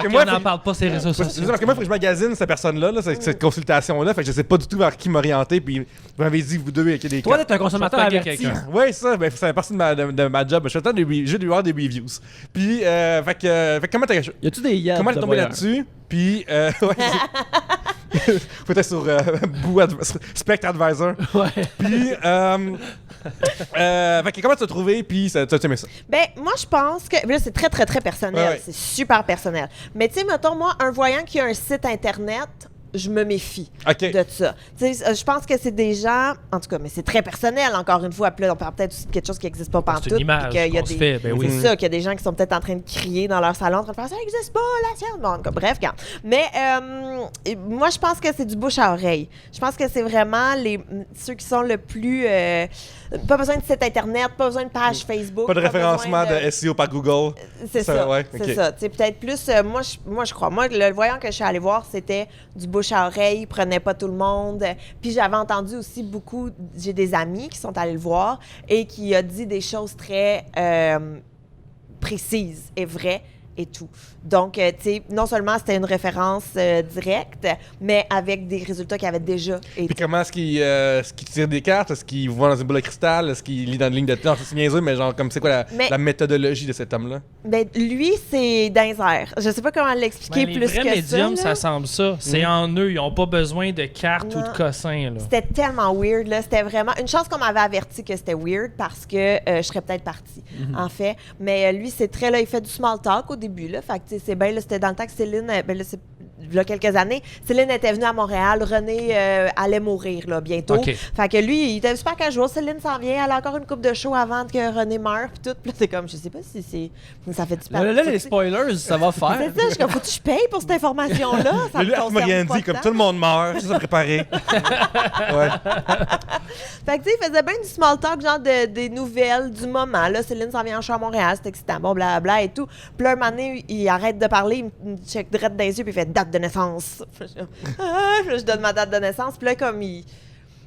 que Ok, moi, on n'en parle pas ces réseaux sociaux. parce que moi, il faut que je magasine cette personne-là, cette consultation-là. Fait que je sais pas du tout vers qui m'orienter. Puis vous m'avez dit, vous deux, qu'il y a des Toi, cas. t'es un consommateur Je vais averti. quelqu'un. Ouais, ça, ben, ça fait partie de ma job. Je suis en train de juste de voir des reviews. Puis, fait que comment t'as Y a-tu des yachts? comment t'es tombé de voyeurs? là-dessus? Puis, ouais, Faut être sur Spectre Advisor. Ouais. Puis, fait que comment tu as trouvé, puis tu as aimé ça? Ben, moi, je pense que. Là, c'est très, très, très personnel. Ouais. C'est super personnel. Mais, tu sais, mettons, moi, un voyant qui a un site Internet, je me méfie OK. de ça. Tu sais, je pense que c'est des gens. En tout cas, mais c'est très personnel, encore une fois. Puis là, on parle peut-être aussi de quelque chose qui n'existe pas partout. C'est une image qu'on se fait, ben oui. C'est ça, qu'il y a des gens qui sont peut-être en train de crier dans leur salon, en train de faire ça n'existe pas, la science. Bon, en tout cas, bref, regarde. Mais moi, je pense que c'est du bouche à oreille. Je pense que c'est vraiment ceux qui sont le plus. Pas besoin de site Internet, pas besoin de page Facebook. Pas de référencement besoin de SEO par Google. C'est ça. Ouais, C'est ok. ça. Tu sais, peut-être plus. Moi, je crois. Moi, le voyant que je suis allée voir, c'était du bouche à oreille, il prenait pas tout le monde. Puis j'avais entendu aussi beaucoup. J'ai des amis qui sont allés le voir et qui a dit des choses très précises et vraies et tout. Donc, tu sais, non seulement c'était une référence directe, mais avec des résultats qu'il y avait déjà. Puis comment est-ce qu'il tire des cartes? Est-ce qu'il voit dans une boule de cristal? Est-ce qu'il lit dans une ligne de temps? C'est niaiseux, mais genre, comme c'est quoi la méthodologie de cet homme-là? Ben, lui, c'est dans les airs. Je sais pas comment l'expliquer Ben, plus les vrais que médiums, ça. ça semble ça. C'est en eux. Ils n'ont pas besoin de cartes ou de Non. cossins. Là. C'était tellement weird, là. C'était vraiment... Une chance qu'on m'avait averti que c'était weird parce que je serais peut-être partie, en fait. Mais lui, c'est très... Là, il fait du small talk au début, là. Fait que, tu sais, c'est bien, là, c'était dans le temps que Céline... Ben, là, c'est... Il y a quelques années, Céline était venue à Montréal. René allait mourir, là, bientôt. OK. Fait que lui, il était super casual. Céline s'en vient. Elle a encore une coupe de show avant que René meure, puis tout. Puis là, c'est comme... Je sais pas si c'est... Ça fait du Là, les spoilers, ça va faire. C'est ça, je suis comme, faut-tu que je paye pour cette information-là? Ça Lui, elle m'a rien dit, comme tout le monde meurt, juste à préparer. Ouais. Fait que, tu sais, il faisait bien du small talk, genre des nouvelles du moment. Là, Céline s'en vient en show à Montréal, c'est excitant, bon, blablabla et tout. Puis là, un moment donné, il arrête de parler, il me check direct dans les yeux, puis il fait date de naissance. Puis là, je donne ma date de naissance, puis là, comme il.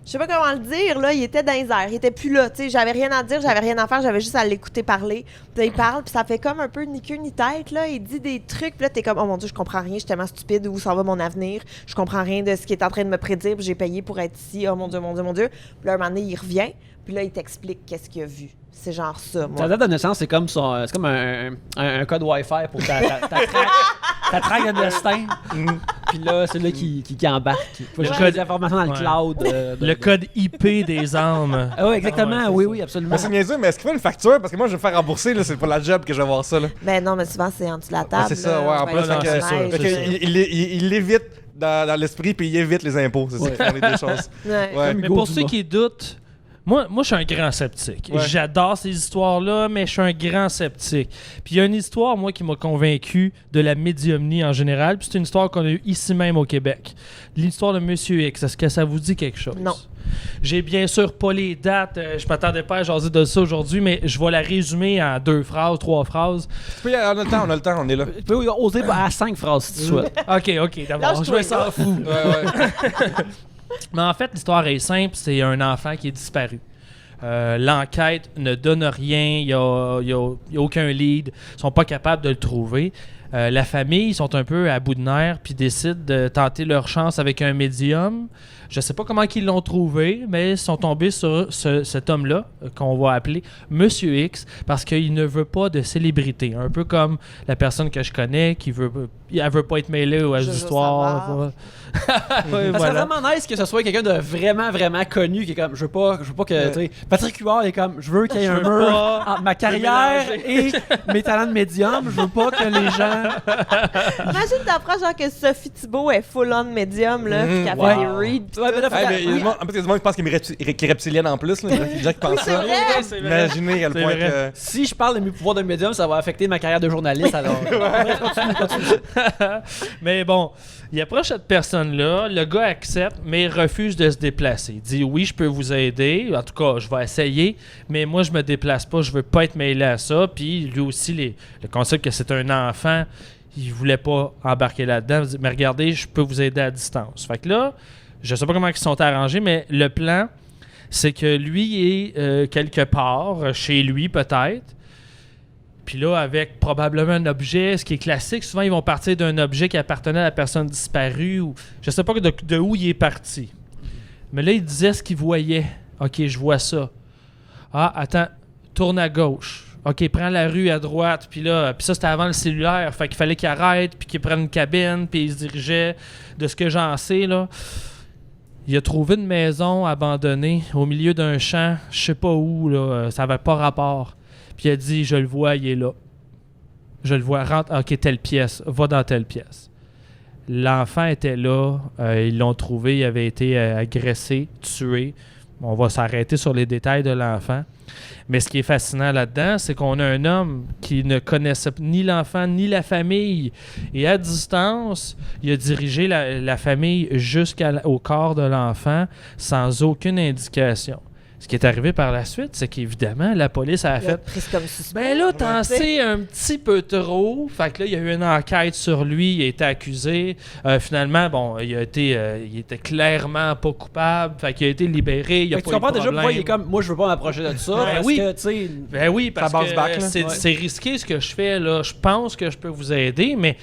Je sais pas comment le dire, là, il était dans les airs, il était plus là, tu sais, j'avais rien à dire, j'avais rien à faire, j'avais juste à l'écouter parler. Puis là, il parle, puis ça fait comme un peu ni queue ni tête, là, il dit des trucs, puis là, t'es comme, oh mon Dieu, je comprends rien, je suis tellement stupide, où s'en va mon avenir, je comprends rien de ce qu'il est en train de me prédire, puis j'ai payé pour être ici, oh mon Dieu, mon Dieu, mon Dieu. Puis là, un moment donné, il revient, puis là, il t'explique qu'est-ce qu'il a vu. C'est genre ça, moi. Ta date de naissance, c'est comme, c'est comme un code Wi-Fi pour ta traque de destin. Puis là, c'est là qui embarque. Faut juste mettre des informations dans le cloud. Le code IP des âmes. Ah oui, exactement. Ah ouais, oui, absolument. Mais c'est niaiseux, mais est-ce qu'il fait une facture? Parce que moi, je vais me faire rembourser, là, c'est pas la job que je vais voir ça, là. Ben non, mais souvent, c'est en dessous de la table. C'est ça, là, ouais, en je plus, vais aller c'est sur sûr, la fait neige. que il évite dans l'esprit, puis il évite les impôts. C'est ça qui font les deux choses. Ouais. Ouais. Mais Hugo pour Dumas. ceux qui doutent, moi, je suis un grand sceptique. Ouais. J'adore ces histoires-là, mais je suis un grand sceptique. Puis il y a une histoire, moi, qui m'a convaincu de la médiumnie en général. Puis c'est une histoire qu'on a eue ici même au Québec. L'histoire de Monsieur X. Est-ce que ça vous dit quelque chose? Non. J'ai bien sûr pas les dates. Je m'attendais pas à jaser de ça aujourd'hui, mais je vais la résumer en 2 phrases, 3 phrases. On a le temps, on est là. Tu peux oser à 5 phrases si tu souhaites. OK, d'abord. Je Lâche-toi, me sens fou. Ouais. Mais en fait, l'histoire est simple. C'est un enfant qui est disparu. L'enquête ne donne rien. Il n'y a aucun lead. Ils sont pas capables de le trouver. La famille, ils sont un peu à bout de nerfs puis décident de tenter leur chance avec un médium. Je sais pas comment ils l'ont trouvé, mais ils sont tombés sur cet homme-là, qu'on va appeler Monsieur X, parce qu'il ne veut pas de célébrité. Un peu comme la personne que je connais, qui veut pas être mêlée aux Jojo histoires. Savard. Ouais, C'est voilà. vraiment nice que ce soit quelqu'un de vraiment, vraiment connu qui est comme, je veux pas que, tu sais, Patrick Huard est comme, je veux qu'il y ait un mur pas entre ma carrière et mes talents de médium, je veux pas que les gens... Imagine t'approches genre que Sophie Thibault est full-on médium, là, puis qu'elle Ouais. fait des reads. pis Ouais, tout. mais là, En fait, il y a des gens qui pensent qu'il est reptilienne en plus. Là. Il y a des gens qui pensent ça. C'est vrai. Imaginez à C'est le point vrai. que. Si je parle de mes pouvoirs de médium, ça va affecter ma carrière de journaliste, alors... Continue. Mais bon, il approche cette personne-là, le gars accepte, mais refuse de se déplacer. Il dit oui, je peux vous aider, en tout cas, je vais essayer, mais moi, je me déplace pas, je veux pas être mêlé à ça. Puis lui aussi, le concept que c'est un enfant, il voulait pas embarquer là-dedans. Il dit, mais regardez, je peux vous aider à distance. Fait que là, je sais pas comment ils sont arrangés, mais le plan, c'est que lui est quelque part, chez lui peut-être. Puis là, avec probablement un objet, ce qui est classique, souvent ils vont partir d'un objet qui appartenait à la personne disparue ou je sais pas de où il est parti. Mais là, il disait ce qu'il voyait. OK, je vois ça. Ah, attends, tourne à gauche. OK, prends la rue à droite. Puis ça, c'était avant le cellulaire. Fait qu'il fallait qu'il arrête, puis qu'il prenne une cabine, puis il se dirigeait. De ce que j'en sais, là, il a trouvé une maison abandonnée au milieu d'un champ, je sais pas où, là, ça avait pas rapport. Puis il a dit, je le vois, il est là. Je le vois, rentre, OK, telle pièce, va dans telle pièce. L'enfant était là, ils l'ont trouvé, il avait été agressé, tué. On va s'arrêter sur les détails de l'enfant. Mais ce qui est fascinant là-dedans, c'est qu'on a un homme qui ne connaissait ni l'enfant ni la famille. Et à distance, il a dirigé la famille jusqu'au corps de l'enfant sans aucune indication. Ce qui est arrivé par la suite, c'est qu'évidemment, la police a fait « Ben là, t'en sais un petit peu trop. » Fait que là, il y a eu une enquête sur lui, il a été accusé. Finalement, bon, il était clairement pas coupable. Fait qu'il a été libéré, il a pas eu de Tu comprends déjà problème. pourquoi il est comme, moi je veux pas m'approcher de ça, parce oui. que, tu sais... Ben oui, parce Ça bounce que back, là. c'est risqué ce que je fais là. Je pense que je peux vous aider, mais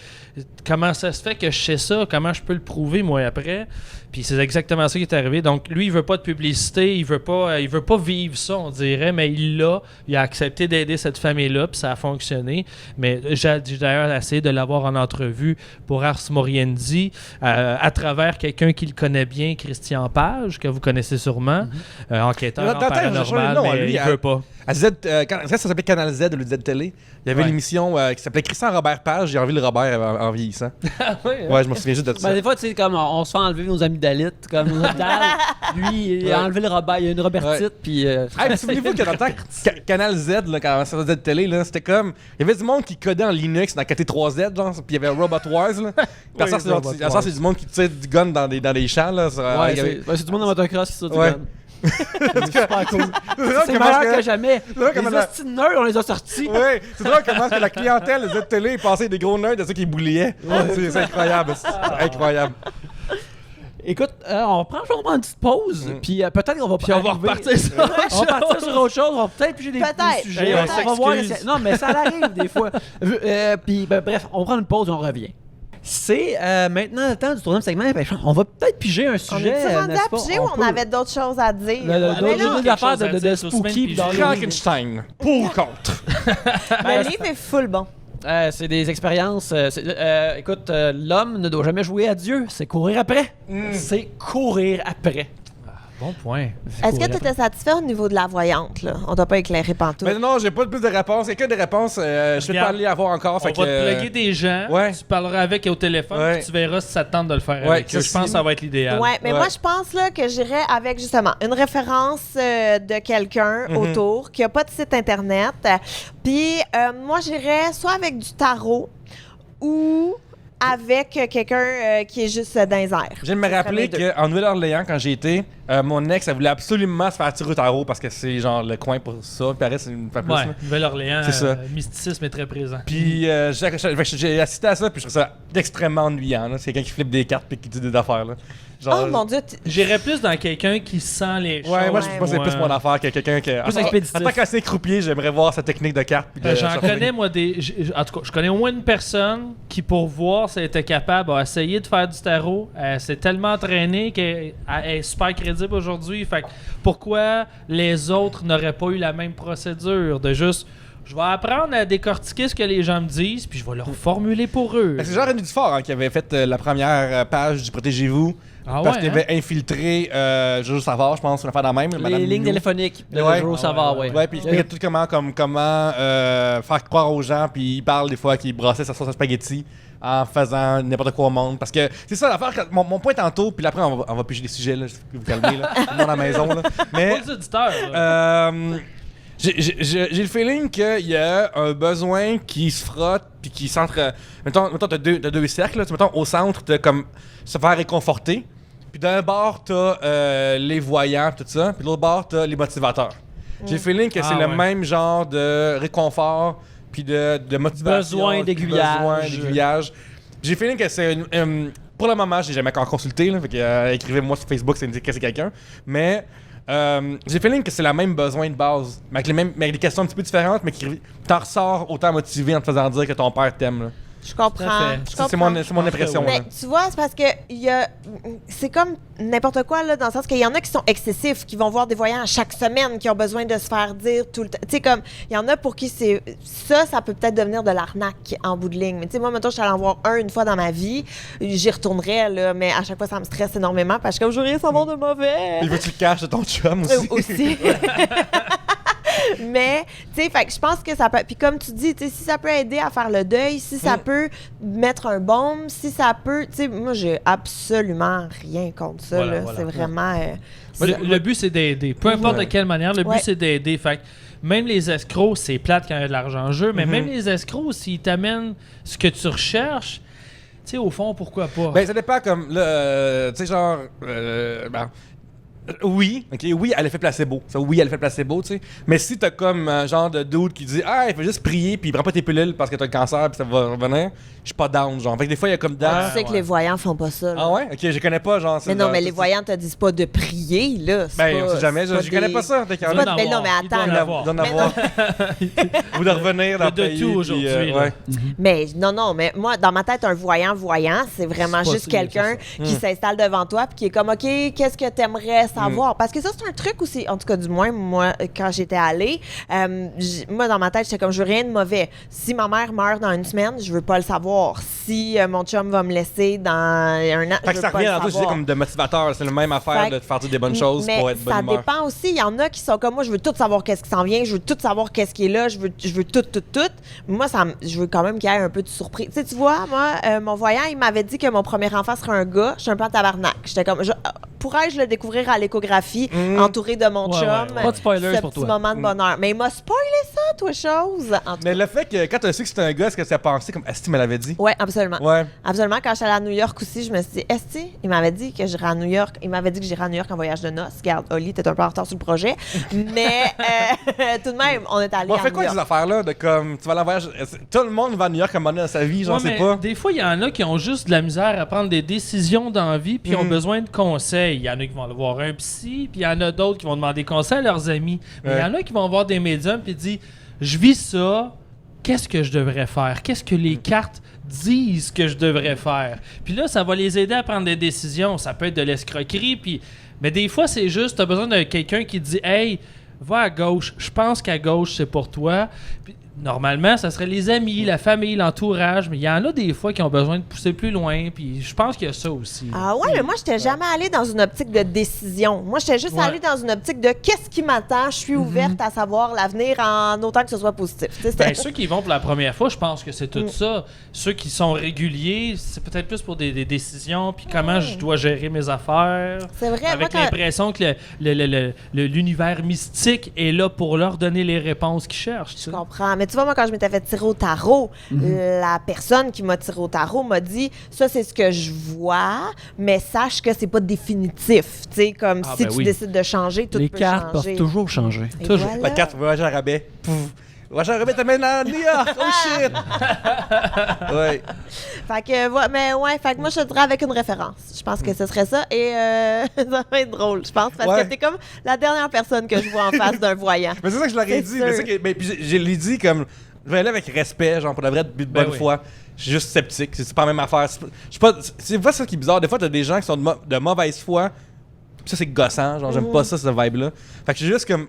comment ça se fait que je sais ça? Comment je peux le prouver, moi, après? Puis c'est exactement ça qui est arrivé. Donc, lui, il veut pas de publicité, il veut pas vivre ça, on dirait, mais il a accepté d'aider cette famille-là, puis ça a fonctionné. Mais j'ai d'ailleurs essayé de l'avoir en entrevue pour Ars Moriendi, à travers quelqu'un qui le connaît bien, Christian Page, que vous connaissez sûrement, enquêteur en paranormal, mais il veut pas. À Z, ça s'appelait Canal Z ou le Z Télé. Il y avait l'émission qui s'appelait Christian Robert Page. J'ai envie le Robert en vieillissant. Ouais, je me souviens juste de ça. Ben, des fois, tu sais, comme on se fait enlever nos amygdalites, comme nos amygdales. Lui, il a enlevé le Robert, il y a une Robertite, puis... Hey, puis souvenez-vous que dans le temps, Canal Z, là, quand ça faisait Z Télé, là, c'était comme... Il y avait du monde qui codait en Linux dans KT3Z, genre, puis il y avait Robot Wars, là. Puis ça, c'est du monde qui tire du gun dans des champs, là. Ouais, c'est du monde en motocross qui tire du gun. C'est super cool. C'est meilleur que jamais. Les hosties de nerds, on les a sortis. Oui, c'est drôle comment que la clientèle de Z Télé est passée des gros nerds de ceux qui boulillaient. C'est incroyable. C'est incroyable. Écoute, on prend une petite pause, puis peut-être qu'on va repartir sur autre chose. On va partir sur autre chose, on va peut-être piger des sujets. On va voir. Non, mais ça arrive des fois. Puis bref, on prend une pause et on revient. C'est maintenant le temps du troisième segment. On va peut-être piger un sujet. On est-tu rendu n'est-ce à pas? piger ou on avait d'autres choses à dire? D'autres affaires de chose à spooky. dire, Frankenstein, pour ou contre? Le livre est full bon. C'est des expériences. Écoute, l'homme ne doit jamais jouer à Dieu. C'est courir après. C'est courir après. Bon point. Est-ce que tu étais satisfait au niveau de la voyante, là? On doit pas éclairer pantoute. Mais non, j'ai pas plus de réponses. Il y a que des réponses. Je vais pas aller avoir encore. On va te plugger des gens. Ouais. Tu parleras avec au téléphone. Puis tu verras si ça te tente de le faire avec eux. Je pense que ça va être l'idéal. Ouais, mais moi, je pense là, que j'irais avec justement une référence de quelqu'un autour qui a pas de site Internet. Puis moi, j'irais soit avec du tarot ou avec quelqu'un qui est juste dans les airs. Je viens de me rappeler qu'en Nouvelle-Orléans, quand j'ai été, mon ex, elle voulait absolument se faire tirer au tarot parce que c'est genre le coin pour ça. Puis pareil, c'est une fois plus. Ouais, Nouvelle-Orléans, C'est ça. mysticisme est très présent. Puis j'ai assisté à ça, puis je trouve ça extrêmement ennuyant. Là. C'est quelqu'un qui flippe des cartes puis qui dit des affaires. Là. Genre, Oh mon Dieu! J'irais plus dans quelqu'un qui sent les choses. Ouais, moi, je pense que c'est plus mon affaire que quelqu'un qui. Plus expéditif. En tant qu'ancien croupier, j'aimerais voir sa technique de carte. J'en connais, moi, en tout cas, je connais au moins une personne qui, pour voir si elle était capable, a essayé de faire du tarot. Elle s'est tellement entraînée qu'elle est super crédible aujourd'hui. Fait que pourquoi les autres n'auraient pas eu la même procédure de juste. Je vais apprendre à décortiquer ce que les gens me disent, puis je vais leur formuler pour eux. C'est Jean-René Dufort qui avait fait la première page du Protégez-vous. Parce qu'il avait infiltré Jojo Savard, je pense, une affaire dans la même. Les lignes téléphoniques de Jojo Savard, ouais. Ouais, puis il expliquait tout comment faire croire aux gens, puis il parle des fois qu'il brassait sa sauce à spaghetti en faisant n'importe quoi au monde. Parce que c'est ça l'affaire, mon point tantôt, puis après on va piger des sujets, là, vous calmez, là, tout le monde à la maison. Là. Mais, Pas les auditeurs. j'ai le feeling qu'il y a un besoin qui se frotte puis qui centre. Mettons t'as deux cercles. Là, mettons, au centre, t'as comme se faire réconforter. Puis d'un bord, t'as les voyants, tout ça. Puis de l'autre bord, t'as les motivateurs. J'ai le feeling que c'est le même genre de réconfort puis de motivation. Besoin d'aiguillage. J'ai le feeling que c'est pour le moment, j'ai jamais encore consulté. Là, fait que, écrivez-moi sur Facebook si c'est quelqu'un. Mais j'ai le feeling que c'est le même besoin de base. Mais avec des questions un petit peu différentes, mais qui t'en ressort autant motivé en te faisant dire que ton père t'aime. Là. Je comprends. fait. Je comprends. C'est mon impression. Mais là. tu vois, c'est parce que c'est comme n'importe quoi, là, dans le sens qu'il y en a qui sont excessifs, qui vont voir des voyants chaque semaine, qui ont besoin de se faire dire tout le temps. Tu sais, comme, il y en a pour qui ça peut peut-être devenir de l'arnaque en bout de ligne. Mais tu sais, moi, mettons, je suis allée en voir une fois dans ma vie, j'y retournerais, là, mais à chaque fois, ça me stresse énormément parce que je veux rien savoir de mauvais. Il veut que tu le caches de ton chum aussi. Aussi. Mais, tu sais, fait que je pense que ça peut. Puis comme tu dis, tu sais, si ça peut aider à faire le deuil, si ça peut mettre un baume, si ça peut. Tu sais, moi, j'ai absolument rien contre ça. Voilà, Là. voilà. C'est vraiment. Le but, c'est d'aider. Peu importe de quelle manière, le but, Ouais. c'est d'aider. Fait que même les escrocs, c'est plate quand il y a de l'argent en jeu, mais même les escrocs, s'ils t'amènent ce que tu recherches, tu sais, au fond, pourquoi pas? Ben, ça dépend comme, là, tu sais, genre, oui, ok, oui, elle a fait placebo. Ça, oui, elle a fait placebo, tu sais. Mais si t'as comme un genre de dude qui dit, ah, il faut juste prier, puis il prend pas tes pilules parce que t'as le cancer, puis ça va revenir, je suis pas down, genre. Fait que des fois, il y a comme dans. Tu sais que les voyants font pas ça. Là. Ah ouais? Ok, je connais pas, genre. Mais non, mais les voyants te disent pas de prier, là. C'est Ben, pas- on sait jamais, c'est je connais pas ça. Fait qu'il y en C'est a- pas- mais non, mais Il doit attends, en là. avoir. d'en Mais avoir. Ou de revenir dans Il y a le de pays. tout puis, aujourd'hui, là. ouais. Mais non, mais moi, dans ma tête, un voyant, c'est vraiment C'est pas juste ça, quelqu'un qui s'installe devant toi puis qui est comme, OK, qu'est-ce que t'aimerais savoir? Parce que ça, c'est un truc aussi, en tout cas, du moins, moi, quand j'étais allée, moi, dans ma tête, j'étais comme, je veux rien de mauvais. Si ma mère meurt dans une semaine, je veux pas le savoir. Si mon chum va me laisser dans un an, Fait je que veux ça pas revient le dans tout, je disais, savoir. comme de motivateur. C'est la même affaire Fait de te faire dire des bonnes choses mais pour être bonne ça humeur. dépend aussi. Il y en a qui sont comme moi, je veux tout savoir qu'est-ce qui s'en vient, je veux tout savoir qu'est-ce qui est là, je veux tout. Moi, je veux quand même qu'il y ait un peu de surprise. Tu sais, tu vois, moi, mon voyant, il m'avait dit que mon premier enfant serait un gars. Je suis un peu en tabarnak. J'étais comme, pourrais-je le découvrir à l'échographie, entouré de mon Ouais, chum? ouais, ouais. Pas de spoilers ce pour petit toi. moment de bonheur. Mais il m'a spoilé ça, toi, chose. En tout Mais le fait que quand tu as su que c'était un gars, est-ce que tu as pensé comme Asti me l'avait dit? Oui, absolument. Ouais. Absolument. Quand je suis allée à New York aussi, je me suis dit, Esti, il m'avait dit que j'irais à New York. Il m'avait dit que j'irais à New York en voyage de noces. Regarde, Oli, t'es un peu en retard sur le projet. Mais tout de même, on est allé Bon, à fait New quoi York. ces affaires-là de comme tu vas aller en voyage? Tout le monde va à New York à un moment donné dans sa vie, j'en Ouais, sais mais pas. des fois, il y en a qui ont juste de la misère à prendre des décisions dans la vie puis ont besoin de conseils. Il y en a qui vont aller voir un psy, puis il y en a d'autres qui vont demander conseil à leurs amis. Mais il y Ouais. en a qui vont voir des médiums puis disent je vis ça, qu'est-ce que je devrais faire? Qu'est-ce que les cartes disent que je devrais faire? Puis là, ça va les aider à prendre des décisions. Ça peut être de l'escroquerie, puis... mais des fois, c'est juste, tu as besoin de quelqu'un qui te dit hey, va à gauche, je pense qu'à gauche, c'est pour toi. Puis, normalement, ça serait les amis, la famille, l'entourage, mais il y en a des fois qui ont besoin de pousser plus loin, puis je pense qu'il y a ça aussi. Ah ouais, mais moi, j'étais jamais allée dans une optique de décision. Moi, j'étais juste Ouais. allée dans une optique de qu'est-ce qui m'attend. Je suis ouverte à savoir l'avenir en autant que ce soit positif. Tu sais, c'était- Ben, ceux qui vont pour la première fois, je pense que c'est tout ça. Ceux qui sont réguliers, c'est peut-être plus pour des décisions, puis comment je dois gérer mes affaires. C'est vrai, Avec moi, quand- l'impression que l'univers mystique est là pour leur donner les réponses qu'ils cherchent. tu sais. Je comprends. Mais tu vois, moi, quand je m'étais fait tirer au tarot, la personne qui m'a tiré au tarot m'a dit ça, c'est ce que je vois, mais sache que c'est pas définitif. Tu sais, comme Ah, si ben tu oui. décides de changer, tout Les peut cartes changer. peuvent toujours changer. Et Toujours. voilà. La carte voyage à rabais. Pouf. Voyage à rabais t'amène à New York. Oh shit! Ouais. Fait que, mais ouais, fait que moi, je te dirais avec une référence. Je pense que ce serait ça. Et ça va être drôle, je pense, parce Ouais. que t'es comme la dernière personne que je vois en face d'un voyant. Mais c'est ça que je leur ai C'est dit. sûr. Mais c'est que, ben, puis je l'ai dit comme. Je vais aller avec respect, genre pour la vraie de bonne oui. foi. Je suis juste sceptique. C'est pas la même affaire. Je suis pas. C'est pas ça qui est bizarre. Des fois, t'as des gens qui sont de mauvaise foi. Puis ça, c'est gossant. Genre, j'aime pas ça, cette vibe-là. Fait que je suis juste comme.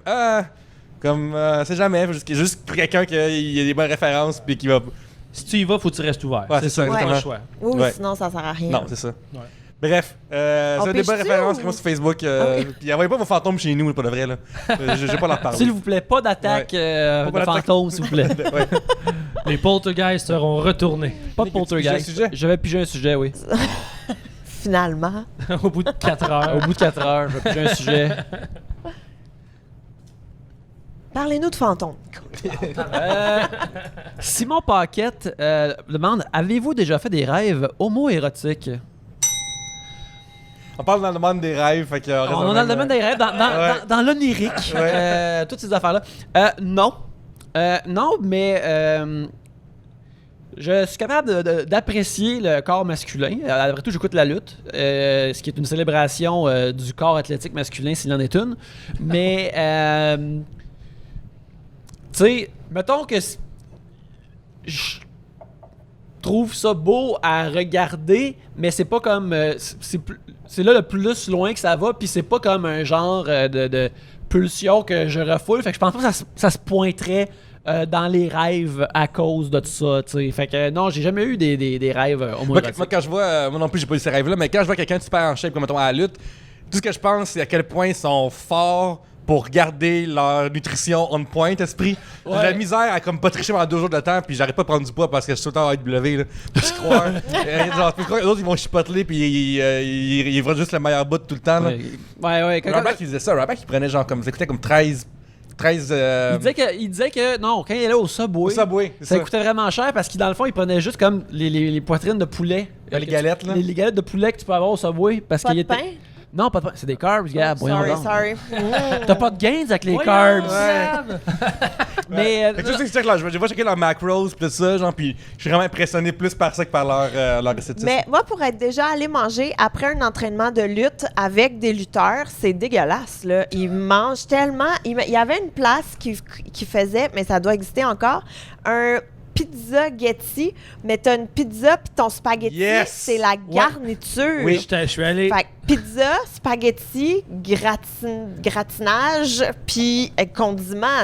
C'est jamais. Juste pour quelqu'un qui a des bonnes références. Puis qui va. Si tu y vas, faut que tu restes ouvert. Ouais, c'est ça, t'as pas le exactement. choix. Ou Ouais. sinon, ça sert à rien. Non, c'est ça. Ouais. Bref, c'est des bonnes pêche-tu références ou- qui vont sur Facebook. Puis envoyez pas vos fantômes chez nous, pas de vrai, là. Je vais pas leur parler. S'il vous plaît, pas d'attaque Pas de d'attaque. fantômes, s'il vous plaît. Ouais. Les poltergeists seront retournés Pas de Nick, as-tu pigé un poltergeist. sujet? Je vais piger un sujet, oui. Finalement. au bout de 4 heures. Au bout de 4 heures, je vais piger un sujet. Parlez-nous de fantômes. Simon Paquette demande avez-vous déjà fait des rêves homo-érotiques? On parle dans le domaine des rêves, fait que. On est dans le domaine des rêves, dans l'onirique, toutes ces affaires-là. Non. Non, mais je suis capable d'apprécier le corps masculin. Après tout, j'écoute la lutte, ce qui est une célébration du corps athlétique masculin, s'il en est une. Mais, tu sais, mettons que... trouve ça beau à regarder, mais c'est pas comme... c'est là le plus loin que ça va, puis c'est pas comme un genre de pulsion que je refoule. Fait que je pense pas que ça se pointerait dans les rêves à cause de tout ça, tu sais. Fait que non, j'ai jamais eu des rêves homoérotiques. Moi, quand je vois... moi non plus, j'ai pas eu ces rêves-là, mais quand je vois quelqu'un super en shape, comme mettons à la lutte, tout ce que je pense, c'est à quel point ils sont forts pour garder leur nutrition on point, esprit. J'ai de la misère à comme pas tricher pendant 2 jours de temps, puis j'arrête pas de prendre du poids parce que je suis tout le temps à AEW, là. Je crois. Les autres, ils vont chipoteler, puis ils voient juste le meilleur bout tout le temps, là. Ouais. Ryback, il disait ça. Ryback, il prenait genre comme... Ça coûtait comme 13... Il disait que non, quand il allait au Subway, ça coûtait vraiment cher parce que dans le fond, il prenait juste comme les poitrines de poulet. Les galettes, là. Les galettes de poulet que tu peux avoir au Subway. Parce Pas qu'il de était... pain? Non, pas de pain. C'est des carbs, gars. Sorry. T'as pas de gains avec les carbs. Mais Tu sais, là, je vais checker leurs macros pis tout ça, genre, pis je suis vraiment impressionné plus par ça que par leur esthétisme. Mais moi, pour être déjà allé manger après un entraînement de lutte avec des lutteurs, c'est dégueulasse, là. Ils mangent tellement... Il y avait une place qui faisait, mais ça doit exister encore, un pizza Getty, mais t'as une pizza pis ton spaghetti, c'est la garniture. Oui, je suis allé. Fait que pizza, spaghetti, gratinage, puis condiments.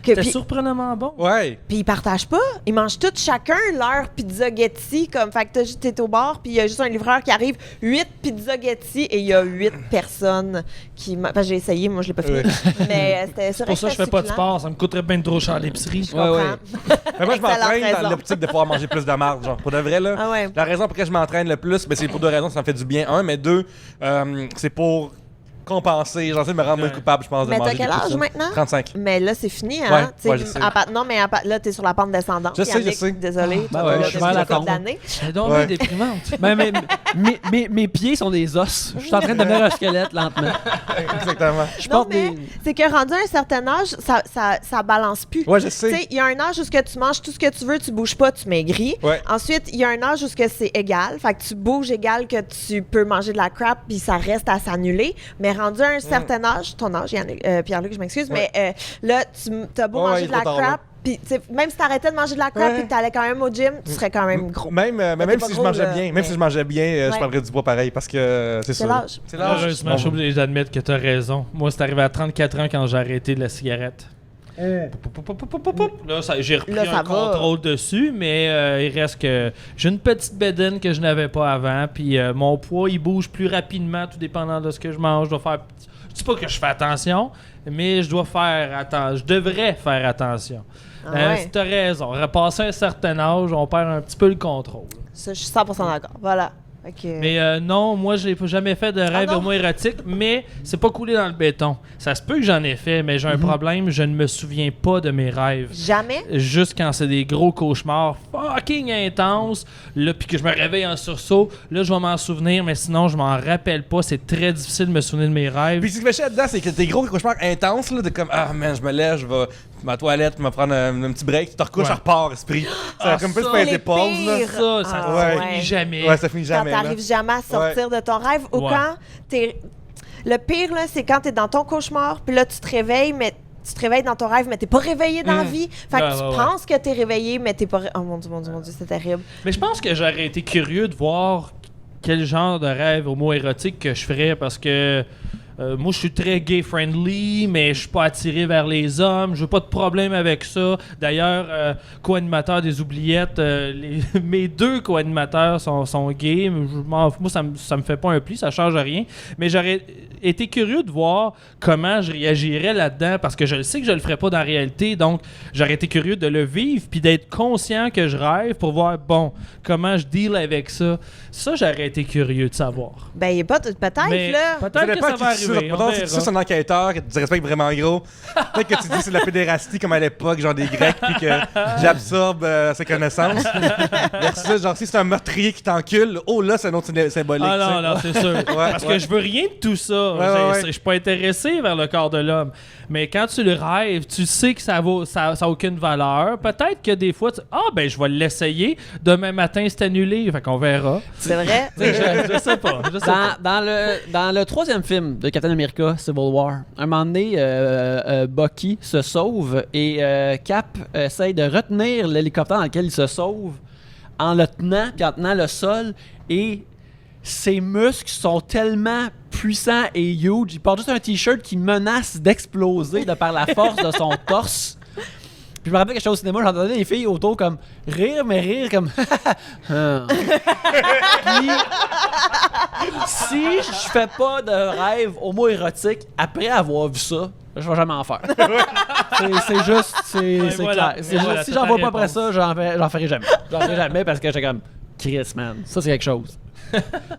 C'était surprenamment bon. Ouais. Puis ils partagent pas. Ils mangent tous chacun leur pizza Getty. Comme, fait que t'es au bar, puis il y a juste un livreur qui arrive, 8 pizza Getty, et il y a 8 personnes qui... Enfin, j'ai essayé, moi je l'ai pas fait. Mais c'était Pour ça, je fais pas de sport. Ça me coûterait bien trop cher à l'épicerie. Je comprends. Mais moi, je m'entraîne Excellente dans raison. l'optique de pouvoir manger plus de marde, genre. Pour de vrai, là. Ah ouais. La raison pour laquelle je m'entraîne le plus, c'est pour 2 raisons. Ça me fait du bien. 1, mais 2, c'est pour compenser. J'en sais me rendre moins coupable, je pense, de Mais manger t'as quel des âge poutines. maintenant? 35. Mais là, c'est fini, hein? Ouais, T'sais, ouais, je sais. non, mais là, t'es sur la pente descendante. Je sais, Yannick, je sais. Désolé. Ben ouais, je suis vers la tombe. C'est donc Ouais. déprimante. mais mes pieds sont des os. Je suis en train de devenir un squelette lentement. Exactement. Je Non, porte mais des... c'est que rendu à un certain âge, ça balance plus. Ouais, je sais. Tu sais, il y a un âge où ce que tu manges tout ce que tu veux, tu bouges pas, tu maigris. Ouais. Ensuite, il y a un âge où ce que c'est égal, fait que tu bouges égal que tu peux manger de la crap puis ça reste à s'annuler. Mais rendu à un certain âge, ton âge, Pierre-Luc, je m'excuse, Ouais. mais là, tu as beau Ouais, manger il de est la trop tard, là. crap, puis tu sais, même si t'arrêtais de manger de la crap Ouais. et que t'allais quand même au gym, tu serais quand même gros. Même t'es pas si je gros, mangeais là, bien, mais- même si je mangeais bien, je Ouais. prendrais du poids pareil parce que c'est C'est sûr. l'âge. C'est l'âge. Heureusement, je suis obligé d'admettre que tu as raison. Moi, c'est arrivé à 34 ans quand j'ai arrêté la cigarette. Là, j'ai repris Là, ça un va. contrôle dessus, mais il reste que j'ai une petite bédaine que je n'avais pas avant, puis mon poids, il bouge plus rapidement, tout dépendant de ce que je mange. Je dois faire... Je dis pas que je fais attention, mais je dois faire attention. Je devrais faire attention. Ah ouais. Tu as raison. Repasser un certain âge, on perd un petit peu le contrôle. Ça, je suis 100% d'accord. Voilà. Ok. Mais non, moi, j'ai jamais fait de rêve non? homoérotique, mais c'est pas coulé dans le béton. Ça se peut que j'en ai fait, mais j'ai un problème, je ne me souviens pas de mes rêves. Jamais? Juste quand c'est des gros cauchemars fucking intenses, là, puis que je me réveille en sursaut, là, je vais m'en souvenir, mais sinon, je m'en rappelle pas. C'est très difficile de me souvenir de mes rêves. Puis ce qui me fait chier là-dedans, c'est que tes gros cauchemars intenses, là, t'es comme, ah man, je me lève, je vais à ma toilette, me prendre un petit break, tu te recouches, Ouais. ça repart, esprit. Ça a comme plus faire les des pauses, là. pires. Ça Ouais. finit jamais. Ouais, ça finit Quand jamais. là. t'arrives jamais à sortir de ton rêve ou Ouais. quand t'es... Le pire, là, c'est quand t'es dans ton cauchemar, puis là, tu te réveilles, mais tu te réveilles dans ton rêve, mais t'es pas réveillé dans la vie. Fait que Ouais, tu ouais, ouais. penses que t'es réveillé, mais t'es pas... Oh mon Dieu, c'est terrible. Mais je pense que j'aurais été curieux de voir quel genre de rêve homo-érotique que je ferais parce que moi je suis très gay-friendly, mais je suis pas attiré vers les hommes, je veux pas de problème avec ça. D'ailleurs, co-animateur des Oubliettes, mes 2 co-animateurs sont gays, mais moi ça me fait pas un pli, ça change rien. Mais j'aurais été curieux de voir comment je réagirais là-dedans parce que je le sais que je le ferais pas dans la réalité, donc j'aurais été curieux de le vivre puis d'être conscient que je rêve pour voir, bon, comment je deal avec ça. Ça, j'aurais été curieux de savoir. Ben, il y a pas... Peut-être, Mais là... peut-être que ça va arriver. On Si tu verra. es un enquêteur, que tu respectes vraiment gros, peut-être que tu dis que c'est de la pédérastie comme à l'époque, genre des Grecs, puis que j'absorbe ses connaissances. Versus, genre, si c'est un meurtrier qui t'encule, oh là, c'est un autre symbolique. Ah tu sais. non, c'est sûr. Parce que je veux rien de tout ça. Je suis pas intéressé vers le corps de l'homme. Mais quand tu le rêves, tu sais que ça a aucune valeur. Peut-être que des fois, ben je vais l'essayer. Demain matin, c'est annulé. Fait qu'on verra. C'est vrai? Je sais pas. Je sais pas. Dans le 3e film de Captain America, Civil War, un moment donné, Bucky se sauve et Cap essaye de retenir l'hélicoptère dans lequel il se sauve en le tenant, puis en tenant le sol, et ses muscles sont tellement puissants et huge. Il porte juste un t-shirt qui menace d'exploser de par la force de son torse. Puis je me rappelle que j'étais au cinéma, j'entendais les filles autour comme rire, mais rire comme... Puis, si je fais pas de rêve homo-érotique après avoir vu ça, je vais jamais en faire. c'est juste, c'est voilà. clair. C'est Et voilà, juste, si t'as j'en ta vois pas après réponse. ça, j'en ferai jamais. J'en ferai jamais parce que j'étais comme, Chris, man, ça c'est quelque chose.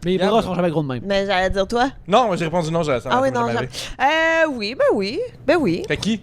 Mes bras sont jamais gros de même. Mais j'allais dire toi. Non, moi j'ai répondu non, ça Ah oui, m'est non, jamais oui, ben oui. Fait qui?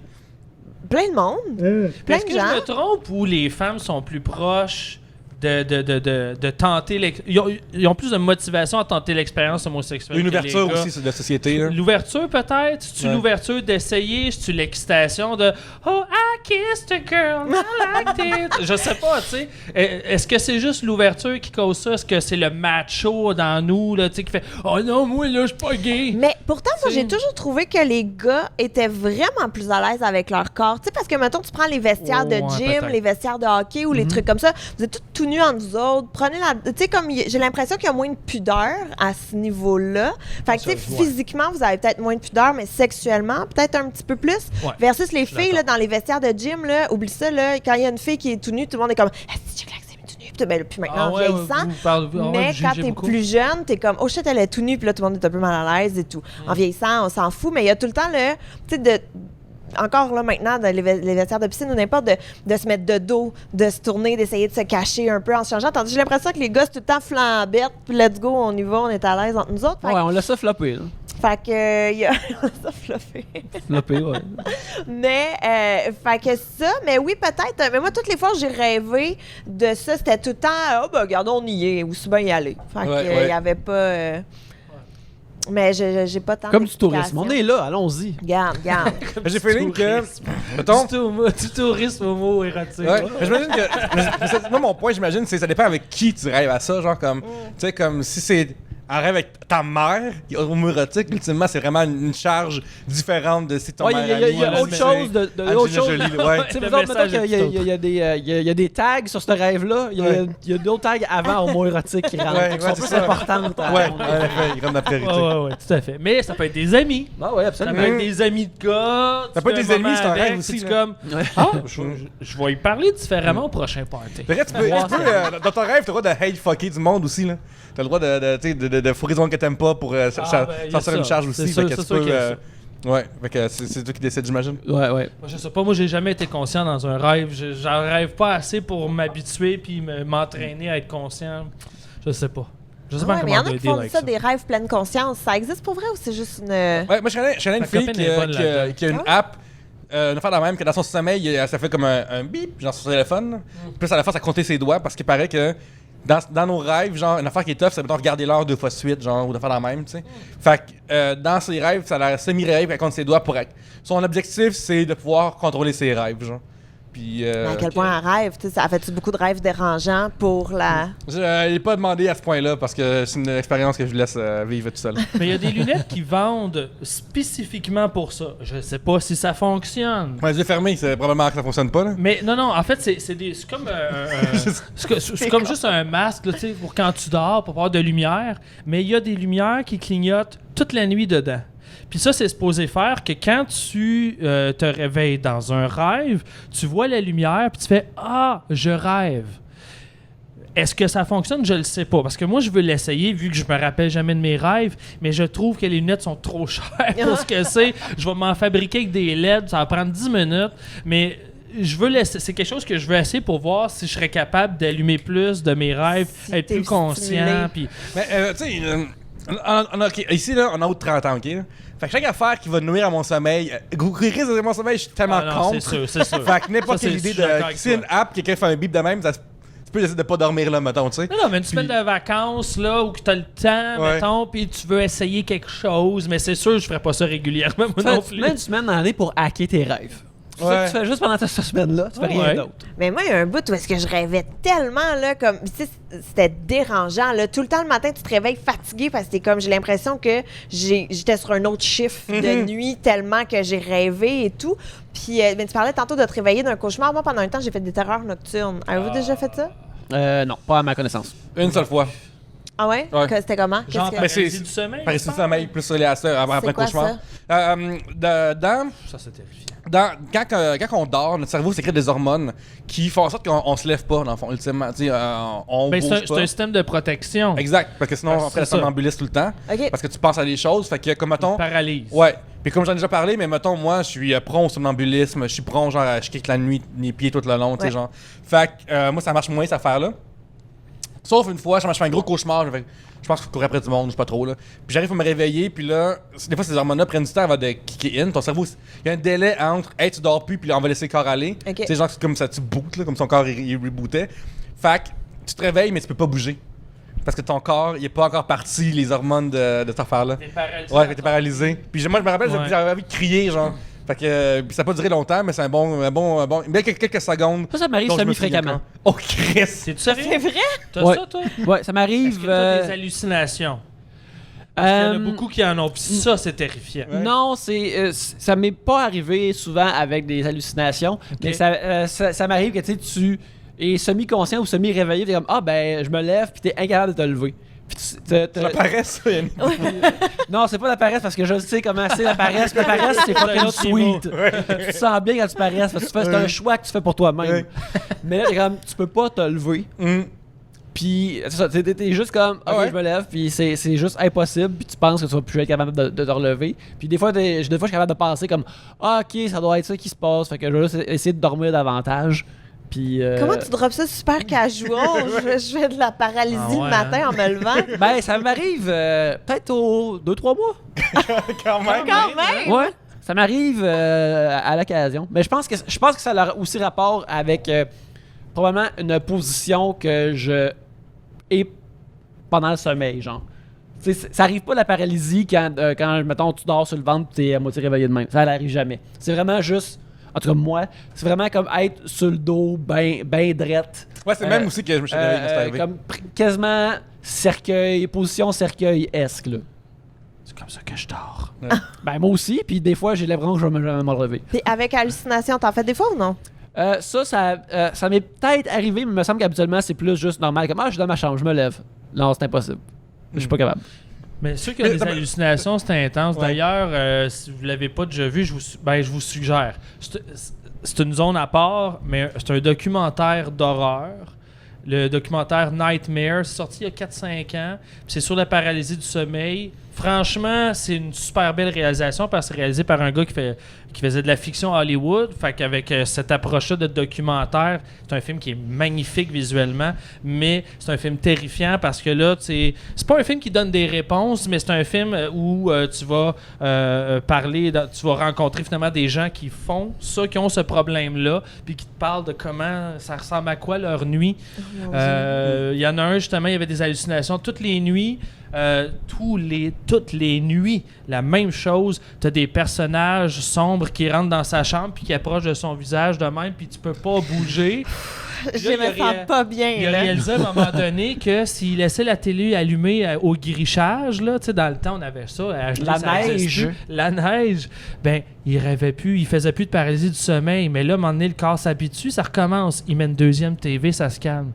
Plein de monde. Plein Est-ce de que je gens. me trompe ou les femmes sont plus proches de tenter ils ont plus de motivation à tenter l'expérience homosexuelle Une que les ouverture gars? aussi de la société. Là. L'ouverture peut-être? C'est-tu Ouais. l'ouverture d'essayer? C'est-tu l'excitation de « Oh, I kissed a girl, I liked it! » Je sais pas, tu sais. Est-ce que c'est juste l'ouverture qui cause ça? Est-ce que c'est le macho dans nous, là, tu sais, qui fait « Oh non, moi, là, je suis pas gay! » Mais pourtant, moi, T'sais. j'ai toujours trouvé que les gars étaient vraiment plus à l'aise avec leur corps. Tu sais, parce que, mettons, tu prends les vestiaires de Ouais, gym, peut-être. les vestiaires de hockey ou les trucs comme ça, vous êtes tous nus entre vous autres. Prenez la... Tu sais, comme j'ai l'impression qu'il y a moins de pudeur à ce niveau-là. Fait que, tu sais, Ça, ouais. physiquement, vous avez peut-être moins de pudeur, mais sexuellement, peut-être un petit peu plus. Ouais. Versus les suis filles, là, d'accord. dans les vestiaires de gym, là, oublie ça, là, quand il y a une fille qui est tout nue, tout le monde est comme « Ah, si, check là, c'est tout nu. » Puis maintenant, en vieillissant, mais quand t'es plus jeune, t'es comme, oh shit, elle est tout nue, puis là, tout le monde est un peu mal à l'aise et tout. En vieillissant, on s'en fout, mais il y a tout le temps le, tu sais, encore là maintenant, dans les vestiaires de piscine ou n'importe, de se mettre de dos, de se tourner, d'essayer de se cacher un peu en se changeant. Tandis que j'ai l'impression que les gars, c'est tout le temps flambette, puis let's go, on y va, on est à l'aise entre nous autres. Fait, Ouais, on laisse ça flopper, là. fait que, il y a ça fluffé. Flopper, ouais. Mais, fait que ça, mais oui, peut-être. Mais moi, toutes les fois que j'ai rêvé de ça, c'était tout le temps, oh, ben, regarde, on y est, ou si bien y aller. Fait Ouais, que, ouais. il y avait pas. Mais j'ai pas tant Comme du tourisme. d'explications. On est là, allons-y. Regarde. J'ai feeling que. Mettons. Du tourisme homo-érotique. Ouais, mais j'imagine que. Moi, mon point, j'imagine, c'est ça dépend avec qui tu rêves à ça. Genre, comme. Tu sais, comme si c'est un rêve avec ta mère, homo-érotique, ultimement, c'est vraiment une charge différente de si ton Ouais, mère. il y a autre chose de autre chose. Jolie, ouais. Tu sais, Le vous autres, message mettons qu'il y a- est il y a des, il y a des tags sur ce rêve-là. Il y a d'autres tags avant homo-érotique qui rentrent. Ouais, qui sont ouais, plus c'est ça. importantes. Ouais, en effet, il rentre dans la priorité. Ouais, tout à fait. Mais ça peut être des amis. Ah ouais, Ça absolument. peut être des amis de gars. Ça tu peut être fais des un moment amis, c'est un avec, rêve puis aussi, tu là. comme, Ouais. ah, je vais y parler différemment au prochain party. Fait que tu peux, dans ton rêve, t'as le droit de hate fucker du monde aussi, là. T'as le droit de fourrer du monde que t'aimes pas pour ben, y a sortir une ça. charge C'est aussi. sûr, Fait que c'est tu sûr peux. qu'il y a ça. Ouais, fait que c'est toi qui décides, j'imagine. Ouais. Moi, je sais pas, moi j'ai jamais été conscient dans un rêve. J'en rêve pas assez pour m'habituer puis m'entraîner à être conscient. Je sais pas. Je sais Ouais, pas mais il y en comment a qui aider font avec ça, ça. des rêves pleine conscience. Ça existe pour vrai ou c'est juste une. Ouais, moi, je connais une Ma fille copine qui est bonne là-dedans. qui a une app, une affaire de même, que dans son sommeil, ça fait comme un bip, genre sur son téléphone. Puis ça la force à compter ses doigts parce qu'il paraît que dans nos rêves, genre, une affaire qui est tough, c'est de regarder l'heure 2 fois de suite, genre, ou de faire la même, tu sais. Fait que dans ses rêves, ça a l'air semi-rêve qu'elle compte ses doigts pour être. Son objectif, c'est de pouvoir contrôler ses rêves, genre. Puis. Mais à quel point un rêve, tu sais, ça fait-tu beaucoup de rêves dérangeants pour la. Je l'ai pas demandé à ce point-là parce que c'est une expérience que je laisse vivre tout seul. Mais il y a des lunettes qui vendent spécifiquement pour ça. Je sais pas si ça fonctionne. Ouais, les yeux fermés, c'est probablement que ça fonctionne pas, là. Mais non, en fait, c'est comme c'est comme juste un masque là, tu sais, pour quand tu dors, pour avoir de lumière. Mais il y a des lumières qui clignotent toute la nuit dedans. Puis ça, c'est supposé faire que quand tu te réveilles dans un rêve, tu vois la lumière, puis tu fais « Ah, je rêve ». Est-ce que ça fonctionne? Je le sais pas. Parce que moi, je veux l'essayer vu que je me rappelle jamais de mes rêves, mais je trouve que les lunettes sont trop chères pour ce que c'est. Je vais m'en fabriquer avec des LED, ça va prendre 10 minutes, mais je veux c'est quelque chose que je veux essayer pour voir si je serais capable d'allumer plus de mes rêves, Si être t'es plus conscient. stimulé. Puis Mais, tu sais, ok, ici, là, on a haut de 30 ans, ok? Là? Fait que chaque affaire qui va nuire à mon sommeil, risque de mon sommeil, je suis tellement Ah non, c'est contre. sûr, c'est sûr. Fait que n'importe Ça, quelle c'est- idée je suis d'accord de. avec Si une toi. app, quelqu'un fait un bip de même, tu peux essayer de pas dormir là, mettons, tu sais. Non, mais une semaine de vacances, là, où tu as le temps, Ouais. mettons, puis tu veux essayer quelque chose, mais c'est sûr, je ferais pas ça régulièrement, moi non Tu plus. mets une semaine dans l'année pour hacker tes rêves. C'est ça Ouais. que tu fais juste pendant cette semaine-là. Tu fais rien Ouais. d'autre. Mais moi, il y a un bout où est-ce que je rêvais tellement, là, comme, tu sais, c'était dérangeant, là. Tout le temps, le matin, tu te réveilles fatigué parce que t'es comme, j'ai l'impression que j'étais sur un autre chiffre de nuit tellement que j'ai rêvé et tout. Puis, mais tu parlais tantôt de te réveiller d'un cauchemar. Moi, pendant un temps, j'ai fait des terreurs nocturnes. Avez-vous déjà fait ça? Non, pas à ma connaissance. Une seule fois. Ah ouais? Ouais. C'était comment? Genre Qu'est-ce que... paralysie du sommeil? Paralysie du sommeil, plus relié à ça, après C'est quoi, cauchemar. Ça, c'est terrifiant. Quand on dort, notre cerveau sécrète des hormones qui font en sorte qu'on se lève pas, dans le fond, ultimement. On Ben, bouge c'est pas. un système de protection. Exact, parce que sinon, Ah, après, c'est la ça. somnambuliste tout le temps. OK. Parce que tu penses à des choses, fait que, comme mettons. Paralyse. Ouais. Puis comme j'en ai déjà parlé, mais mettons, moi, je suis prompt au somnambulisme, je suis prompt, genre, je kick la nuit, les pieds tout le long, tu sais, Ouais. genre. Fait que, moi, ça marche moins, cette affaire-là. Sauf une fois, je fais un gros cauchemar, je pense que je courais après du monde, je sais pas trop, là. Puis j'arrive à me réveiller, puis là, des fois, ces hormones-là prennent du temps avant de kicker in. Ton cerveau, il y a un délai entre, hey, tu dors plus, puis là, on va laisser le corps aller. Ok. Tu sais, genre, c'est comme ça, tu bootes, là, comme son corps, il rebootait. Fait que, tu te réveilles, mais tu peux pas bouger. Parce que ton corps, il est pas encore parti, les hormones de cette affaire-là. T'es paralysé. Ouais, t'es paralysé. Puis moi, je me rappelle, Ouais. j'avais envie de crier, genre. Fait que, puis ça n'a pas duré longtemps, mais c'est un bon, mais quelques secondes. Ça m'arrive dont je me semi-fréquemment. souviens encore. Oh, Chris! C'est-tu sérieux? C'est vrai? T'as Ouais. ça, toi? Ouais, ça Est-ce m'arrive. que t'as des hallucinations? Parce qu'il y en a beaucoup qui en ont, pis ça, c'est terrifiant. Ouais. Non, ça m'est pas arrivé souvent avec des hallucinations, mais ça m'arrive que tu es semi-conscient ou semi-réveillé, t'es comme ah ben je me lève puis t'es incapable de te lever. Puis Ça paraît, ça, Yannick. non, c'est pas la paresse parce que je sais comment c'est la paresse. La paresse c'est fucking autre sweet. Tu te sens bien quand tu paresses parce que c'est un choix que tu fais pour toi-même. Ouais. Mais là t'es comme tu peux pas te lever. Puis c'est ça, t'es juste comme ok, ouais. je me lève puis c'est juste impossible puis tu penses que tu vas plus être capable de te relever. Puis des fois je suis capable de penser comme ah ok ça doit être ça qui se passe fait que je vais juste essayer de dormir davantage. Puis Comment tu drops ça super casual? je fais de la paralysie Ah ouais, le matin en me levant. ben ça m'arrive peut-être aux 2-3 mois. Quand même. Quand même! Ouais, ça m'arrive à l'occasion. Mais je pense que ça a aussi rapport avec probablement une position que je ai pendant le sommeil, genre. Tu sais, ça arrive pas la paralysie quand mettons, tu dors sur le ventre et t'es à moitié réveillé de même. Ça n'arrive jamais. C'est vraiment juste, en tout cas moi, c'est vraiment comme être sur le dos, ben drette. Ouais, c'est même aussi que je me suis réveillé quand c'est arrivé. Comme quasiment cercueil, position cercueil-esque, là. C'est comme ça que je dors. Ouais. Ben moi aussi, puis des fois j'ai l'impression que je vais me relever. Puis avec hallucination, t'en fais des fois ou non? Ça m'est peut-être arrivé, mais il me semble qu'habituellement c'est plus juste normal. Comme je suis dans ma chambre, je me lève. Non, c'est impossible. Je suis pas capable. Mais ceux qui ont des hallucinations, c'est intense. Ouais. D'ailleurs, si vous l'avez pas déjà vu, je vous suggère. C'est une zone à part, mais c'est un documentaire d'horreur. Le documentaire Nightmare, c'est sorti il y a 4-5 ans. Puis c'est sur la paralysie du sommeil. Franchement, c'est une super belle réalisation parce que c'est réalisé par un gars qui faisait de la fiction à Hollywood. Fait qu'avec cette approche-là de documentaire, c'est un film qui est magnifique visuellement, mais c'est un film terrifiant parce que là, c'est pas un film qui donne des réponses, mais c'est un film où tu vas tu vas rencontrer finalement des gens qui font ça, qui ont ce problème-là, puis qui te parlent de comment ça ressemble à quoi leur nuit. Il y en a un, justement, il y avait des hallucinations toutes les nuits. Toutes les nuits, la même chose. T'as des personnages sombres qui rentrent dans sa chambre puis qui approchent de son visage de même puis tu peux pas bouger. Je me sens pas bien, Il a là. réalisé à un moment donné que s'il laissait la télé allumée au grichage, là, tu sais, dans le temps, on avait ça. à HD, La ça existe neige. plus. La neige. Ben, il rêvait plus, il faisait plus de paralysie du sommeil. Mais là, à un moment donné, le corps s'habitue, ça recommence. Il met une deuxième TV, ça se calme.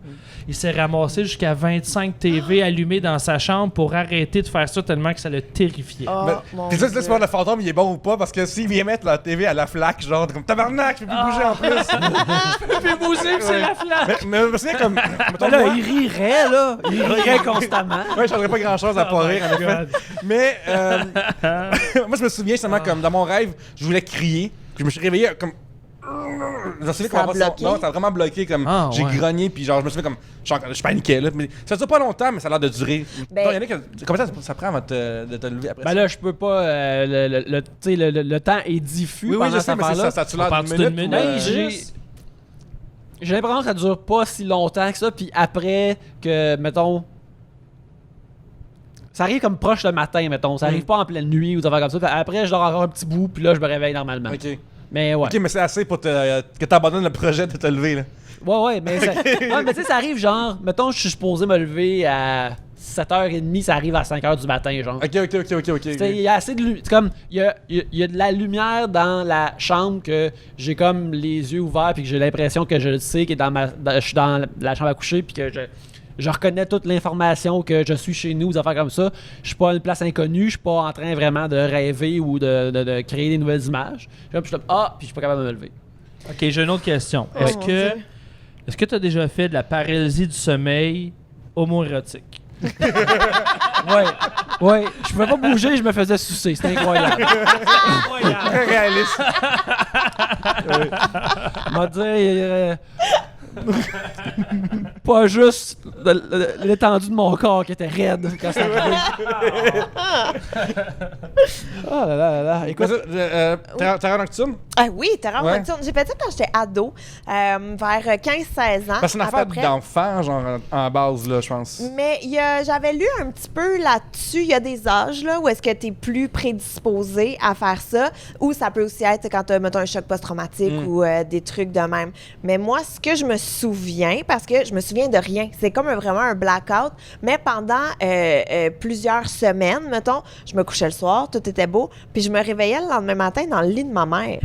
Il s'est ramassé jusqu'à 25 TV allumées dans sa chambre pour arrêter de faire ça tellement que ça le terrifiait. Oh, Mais- mon Puis ça, Dieu. c'est voir le fantôme, il est bon ou pas, parce que s'il vient mettre la TV à la flaque, genre, t'es comme tabarnak, je peux plus bouger en plus. Puis bouger, puis c'est la flaque. Mais je me souviens comme. mettons, Là, moi- il rirait, là. Il rirait constamment. Ouais, je changerais pas grand chose à pas rire, en effet. Mais moi, je me souviens justement comme dans mon rêve, je voulais crier. Puis je me suis réveillé comme. Je me souviens Ça a comment bloqué? Non, ça a vraiment bloqué. Comme j'ai ouais. grogné, puis genre, je me souviens comme. Je paniquais, là. Mais ça dure pas longtemps, mais ça a l'air de durer. Ben- Donc, Yannick, combien ça prend avant de te lever après Ben ça? là, je peux pas. Tu sais, le temps est diffus. Oui, oui, pendant je cette sais, mais affaire-là. ça a-tu On l'air parle-tu d'une d'une minute? minute? ou, Ben, j'ai l'impression que ça dure pas si longtemps que ça. Puis après que, mettons. Ça arrive comme proche le matin, mettons. Ça arrive pas en pleine nuit ou des affaires comme ça. Puis après, je dors encore un petit bout, puis là, je me réveille normalement. Ok. Mais ouais. Ok, mais c'est assez pour que t'abandonnes le projet de te lever, là. Ouais, mais ça... ouais, mais tu sais, ça arrive genre, mettons, je suis supposé me lever à 7h30, ça arrive à 5h du matin, genre. Ok. Il y a assez de lumière. C'est comme, il y a de la lumière dans la chambre que j'ai comme les yeux ouverts puis que j'ai l'impression que je le sais, que je suis dans la chambre à coucher puis que je reconnais toute l'information que je suis chez nous, des affaires comme ça. Je suis pas à une place inconnue, je suis pas en train vraiment de rêver ou de créer des nouvelles images. Puis je suis comme, puis je suis pas capable de me lever. Ok, j'ai une autre question. Oh, mon Dieu. Est-ce que tu as déjà fait de la paralysie du sommeil homoérotique? Ouais. Je pouvais pas bouger, je me faisais sucer. C'était incroyable. Très réaliste. M'a dit... pas juste l'étendue de mon corps qui était raide quand ça arrivait. Oh là là. Écoute, Terreur nocturne? Oui, Terreur Ouais. nocturne. J'ai fait ça quand j'étais ado, vers 15-16 ans. Parce que c'est une à affaire peu près. d'enfant, genre, en base, là, je pense. Mais j'avais lu un petit peu là-dessus. Il y a des âges là, où est-ce que tu es plus prédisposé à faire ça, ou ça peut aussi être quand tu as, mettons, un choc post-traumatique ou des trucs de même. Mais moi, ce que je me souviens, parce que je me souviens de rien, c'est comme vraiment un blackout, mais pendant plusieurs semaines, mettons, je me couchais le soir, tout était beau, puis je me réveillais le lendemain matin dans le lit de ma mère.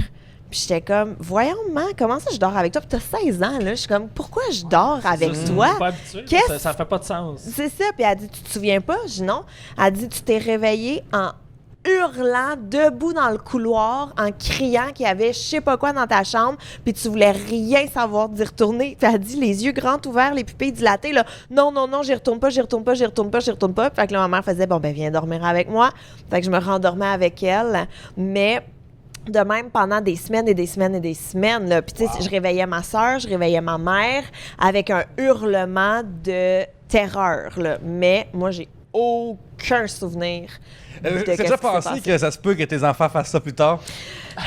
Puis j'étais comme, voyons, man, comment ça je dors avec toi? Puis t'as 16 ans, là. Je suis comme, pourquoi je dors avec toi? Je suis pas habitué. Qu'est-ce- Ça fait pas de sens. C'est ça. Puis elle dit, tu te souviens pas? Je dis non. Elle dit, tu t'es réveillé en hurlant, debout dans le couloir, en criant qu'il y avait je sais pas quoi dans ta chambre, puis tu voulais rien savoir d'y retourner. Puis elle dit, les yeux grands ouverts, les pupilles dilatées, là, non, j'y retourne pas. Fait que là, ma mère faisait, bon, ben, viens dormir avec moi. Fait que je me rendormais avec elle. Mais de même pendant des semaines et des semaines et des semaines. Là. Puis, tu sais, je réveillais ma soeur, je réveillais ma mère avec un hurlement de terreur. Là. Mais moi, j'ai aucun souvenir. de J'ai qu'est-ce déjà qui s'est pensé passé. que ça se peut que tes enfants fassent ça plus tard.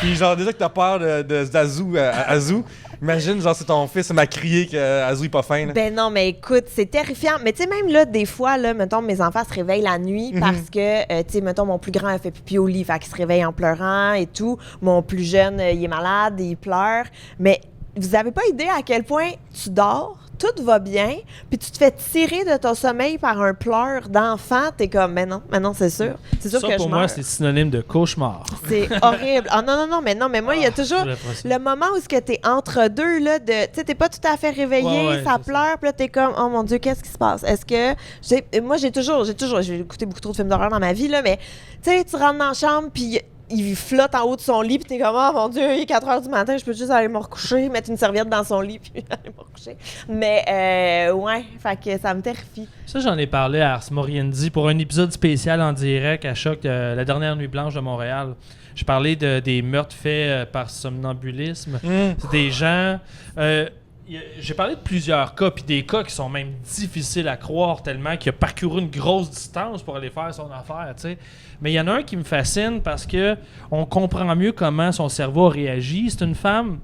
Puis genre, déjà que t'as peur d'Azou Azou, imagine, genre, c'est ton fils m'a crié qu'Azou est pas fin. Là. Ben non, mais écoute, c'est terrifiant. Mais tu sais, même là, des fois, là, mettons, mes enfants se réveillent la nuit parce que, tu sais, mettons, mon plus grand a fait pipi au lit, fait qu'il se réveille en pleurant et tout. Mon plus jeune, il est malade, il pleure. Mais vous avez pas idée à quel point tu dors, tout va bien, puis tu te fais tirer de ton sommeil par un pleur d'enfant, t'es comme, mais non, c'est sûr. C'est sûr Ça, que pour je moi, meurs. c'est synonyme de cauchemar. C'est horrible. Ah non, mais moi, il y a toujours j'ai l'impression. le moment où tu es entre deux, là, tu sais, t'es pas tout à fait réveillé, Ouais, ça c'est pleure, puis là, t'es comme, oh mon Dieu, qu'est-ce qui se passe? Est-ce que. Moi, j'ai écouté beaucoup trop de films d'horreur dans ma vie, là, mais tu sais, tu rentres dans la chambre, puis il flotte en haut de son lit, puis t'es comme, oh mon Dieu, il est 4 h du matin, je peux juste aller me recoucher, mettre une serviette dans son lit, puis aller me recoucher. Mais, ouais, fait que ça me terrifie. Ça, j'en ai parlé à Ars Moriendi pour un épisode spécial en direct à Choc, la dernière nuit blanche de Montréal. J'ai parlé des meurtres faits par somnambulisme. C'est des gens... j'ai parlé de plusieurs cas, puis des cas qui sont même difficiles à croire tellement qu'il a parcouru une grosse distance pour aller faire son affaire, tu sais. Mais il y en a un qui me fascine parce que on comprend mieux comment son cerveau a réagi. C'est une femme,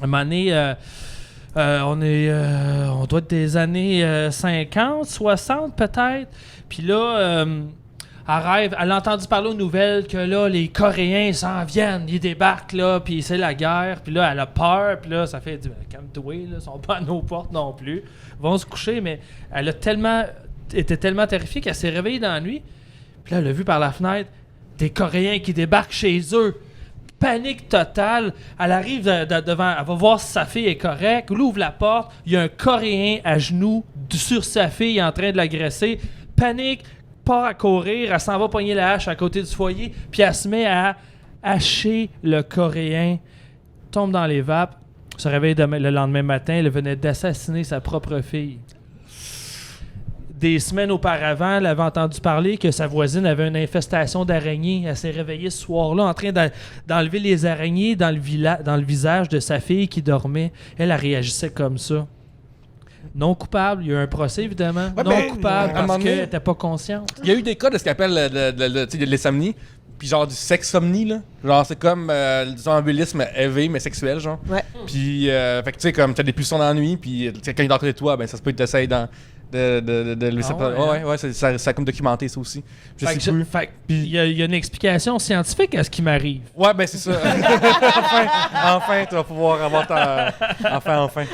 à un moment donné, on doit être des années 50, 60 peut-être. Puis là, elle rêve, elle a entendu parler aux nouvelles que là, les Coréens s'en viennent, ils débarquent là, puis c'est la guerre. Puis là, elle a peur, puis là, ça fait, calme-toi, là, ils sont pas à nos portes non plus. Ils vont se coucher, mais elle a était tellement terrifiée qu'elle s'est réveillée dans la nuit. Puis là, elle a vu par la fenêtre des Coréens qui débarquent chez eux. Panique totale. Elle arrive devant, elle va voir si sa fille est correcte. Elle ouvre la porte. Il y a un Coréen à genoux sur sa fille en train de l'agresser. Panique, part à courir. Elle s'en va pogner la hache à côté du foyer. Puis elle se met à hacher le Coréen. Tombe dans les vapes. Se réveille le lendemain matin. Elle venait d'assassiner sa propre fille. Des semaines auparavant, elle avait entendu parler que sa voisine avait une infestation d'araignées. Elle s'est réveillée ce soir-là en train d'enlever les araignées dans le visage de sa fille qui dormait. Elle réagissait comme ça. Non coupable, il y a eu un procès évidemment. Ouais, non ben, coupable à un moment parce donné- qu'elle n'était pas consciente. Il y a eu des cas de ce qu'on appelle de l'insomnie, puis genre du sexsomnie, là. Genre, c'est comme du somnambulisme éveillé, mais sexuel, genre. Ouais. Puis, fait que tu sais, comme t'as des pulsions dans la nuit, puis tu sais, quand il dort à côté de toi, ben ça se peut que t'essayes de laisser Ah ouais, ouais, ça a comme documenté ça aussi. Je Fait que sais plus. il y a une explication scientifique à ce qui m'arrive. Ouais, ben c'est ça. enfin, tu vas pouvoir avoir ta. Enfin.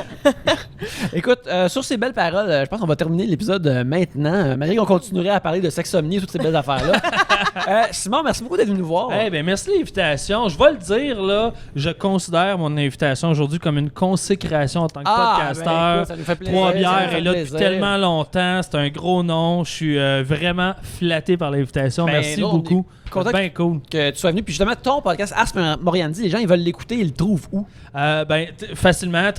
Écoute, sur ces belles paroles, je pense qu'on va terminer l'épisode maintenant. Malgré qu'on continuerait à parler de sexomnie et toutes ces belles affaires-là. Simon, merci beaucoup d'être venu nous voir. Eh bien, merci de l'invitation. Je vais le dire, là, je considère mon invitation aujourd'hui comme une consécration en tant que podcasteur. écoute, ça nous fait plaisir. Trois Ça bières nous fait est là depuis plaisir. tellement longtemps. C'est un gros nom. Je suis vraiment flatté par l'invitation. Ben, Merci là, on beaucoup. est content Bien cool. Que tu sois venu. Puis justement, ton podcast Ars Moriendi, les gens, ils veulent l'écouter, ils le trouvent où? Facilement,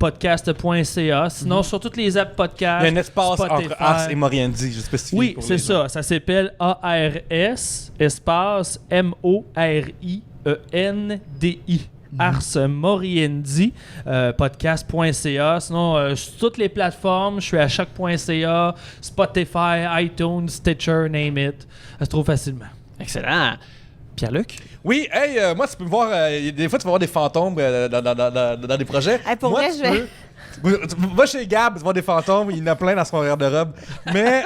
www.arsmoriendipodcast.ca. Sinon, sur toutes les apps podcast. Il y a un espace Spotify. entre Ars et Moriendi, je spécifie. Oui, pour c'est les gens. ça. Ça s'appelle ARS, espace MORIENDI. Ars Moriendi, podcast.ca. Sinon, sur toutes les plateformes, je suis à chaque.ca, Spotify, iTunes, Stitcher, name it. Ça se trouve facilement. Excellent. Pierre-Luc? Oui, hey, moi, tu peux me voir. Des fois, tu vas voir des fantômes dans des projets. Hey, pour Moi, vrai, tu je vais- peux- Va chez Gab, tu vas voir des fantômes, il y en a plein dans son garde-robe. Mais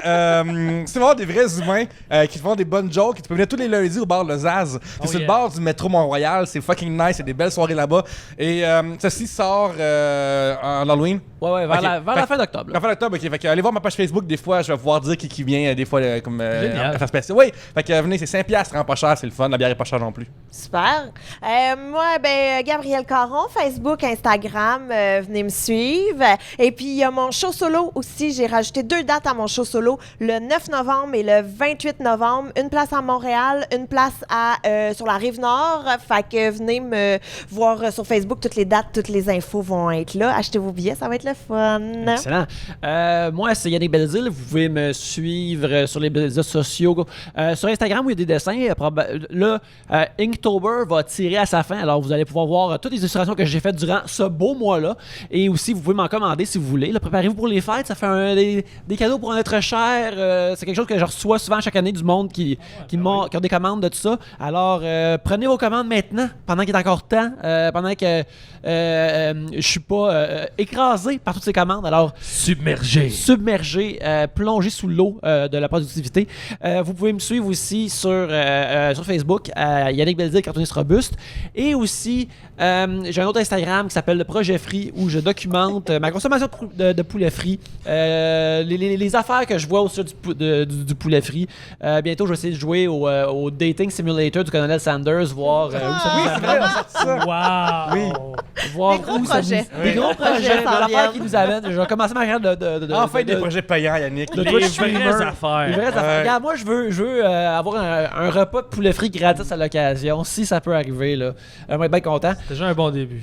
si tu vas voir des vrais humains qui te font des bonnes jokes, tu peux venir tous les lundis au bar Le Zaz. C'est sur le bord du métro Mont-Royal, c'est fucking nice, il y a des belles soirées là-bas. Et ceci sort en Halloween. Ouais, vers Ok. la fin d'octobre. La fin d'octobre, ok. Fait que allez voir ma page Facebook, des fois, je vais pouvoir dire qui vient, des fois, comme Génial. faire spécial. Oui, fait que venez, c'est 5$, c'est vraiment pas cher, c'est le fun, la bière est pas chère non plus. Super. Moi, Gabrielle Caron, Facebook, Instagram, venez me suivre. Et puis, il y a mon show solo aussi. J'ai rajouté 2 dates à mon show solo, le 9 novembre et le 28 novembre. Une place à Montréal, une place sur la Rive-Nord. Fait que venez me voir sur Facebook. Toutes les dates, toutes les infos vont être là. Achetez vos billets, ça va être le fun. Excellent. Moi, c'est Yannick Belzile. Vous pouvez me suivre sur les réseaux sociaux. Sur Instagram, où il y a des dessins. Là, Inktober va tirer à sa fin. Alors, vous allez pouvoir voir toutes les illustrations que j'ai faites durant ce beau mois-là. Et aussi, vous pouvez m'en commander si vous voulez. Là, préparez-vous pour les fêtes. Ça fait des cadeaux pour un être cher. C'est quelque chose que je reçois souvent chaque année du monde qui ont des commandes de tout ça. Alors, prenez vos commandes maintenant, pendant qu'il est encore temps, pendant que je suis pas écrasé par toutes ces commandes. Alors, Submergé. submergé, plongé sous l'eau de la productivité. Vous pouvez me suivre aussi sur Facebook, Yannick Belzile, cartooniste robuste. Et aussi, j'ai un autre Instagram qui s'appelle Le Projet Free, où je documente ma consommation de poulet frit, les affaires que je vois au sujet du poulet frit. Bientôt, je vais essayer de jouer au Dating Simulator du colonel Sanders, voir où ça Oui, nous c'est vrai, on a sorti ça. Wow! Oui. voir Des gros où ça nous- projets. Des gros Des projets projets, de s'en l'affaire viennent. qui nous amène. Je vais commencer ma carrière Enfin, des projets payants, Yannick. de Les Twitch vraies streamer. affaires. Les vraies affaires. Ouais. Regarde, moi, je veux avoir un repas de poulet frit gratis à l'occasion, si ça peut arriver. Là. On va être bien content. C'est déjà un bon début.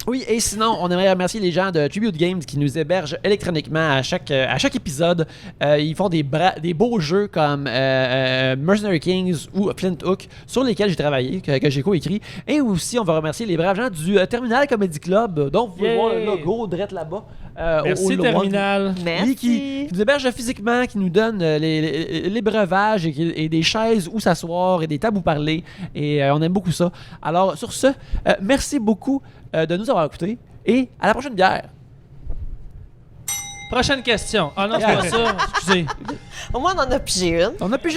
Oui, et sinon, on aimerait remercier les gens de Tribute Games qui nous hébergent électroniquement à chaque épisode. Ils font des beaux jeux comme Mercenary Kings ou Flint Hook, sur lesquels j'ai travaillé, que j'ai coécrit. Et aussi, on va remercier les braves gens du Terminal Comedy Club, dont vous pouvez Yeah! voir le logo direct là-bas. Merci, au loin. Terminal. Merci. Oui, qui nous héberge physiquement, qui nous donne les breuvages et des chaises où s'asseoir et des tables où parler. Et on aime beaucoup ça. Alors, sur ce, merci beaucoup de nous avoir écoutés et à la prochaine bière. Prochaine question. Ah non, c'est pas ça. Excusez. Au moins, on en a pigé une. On a plus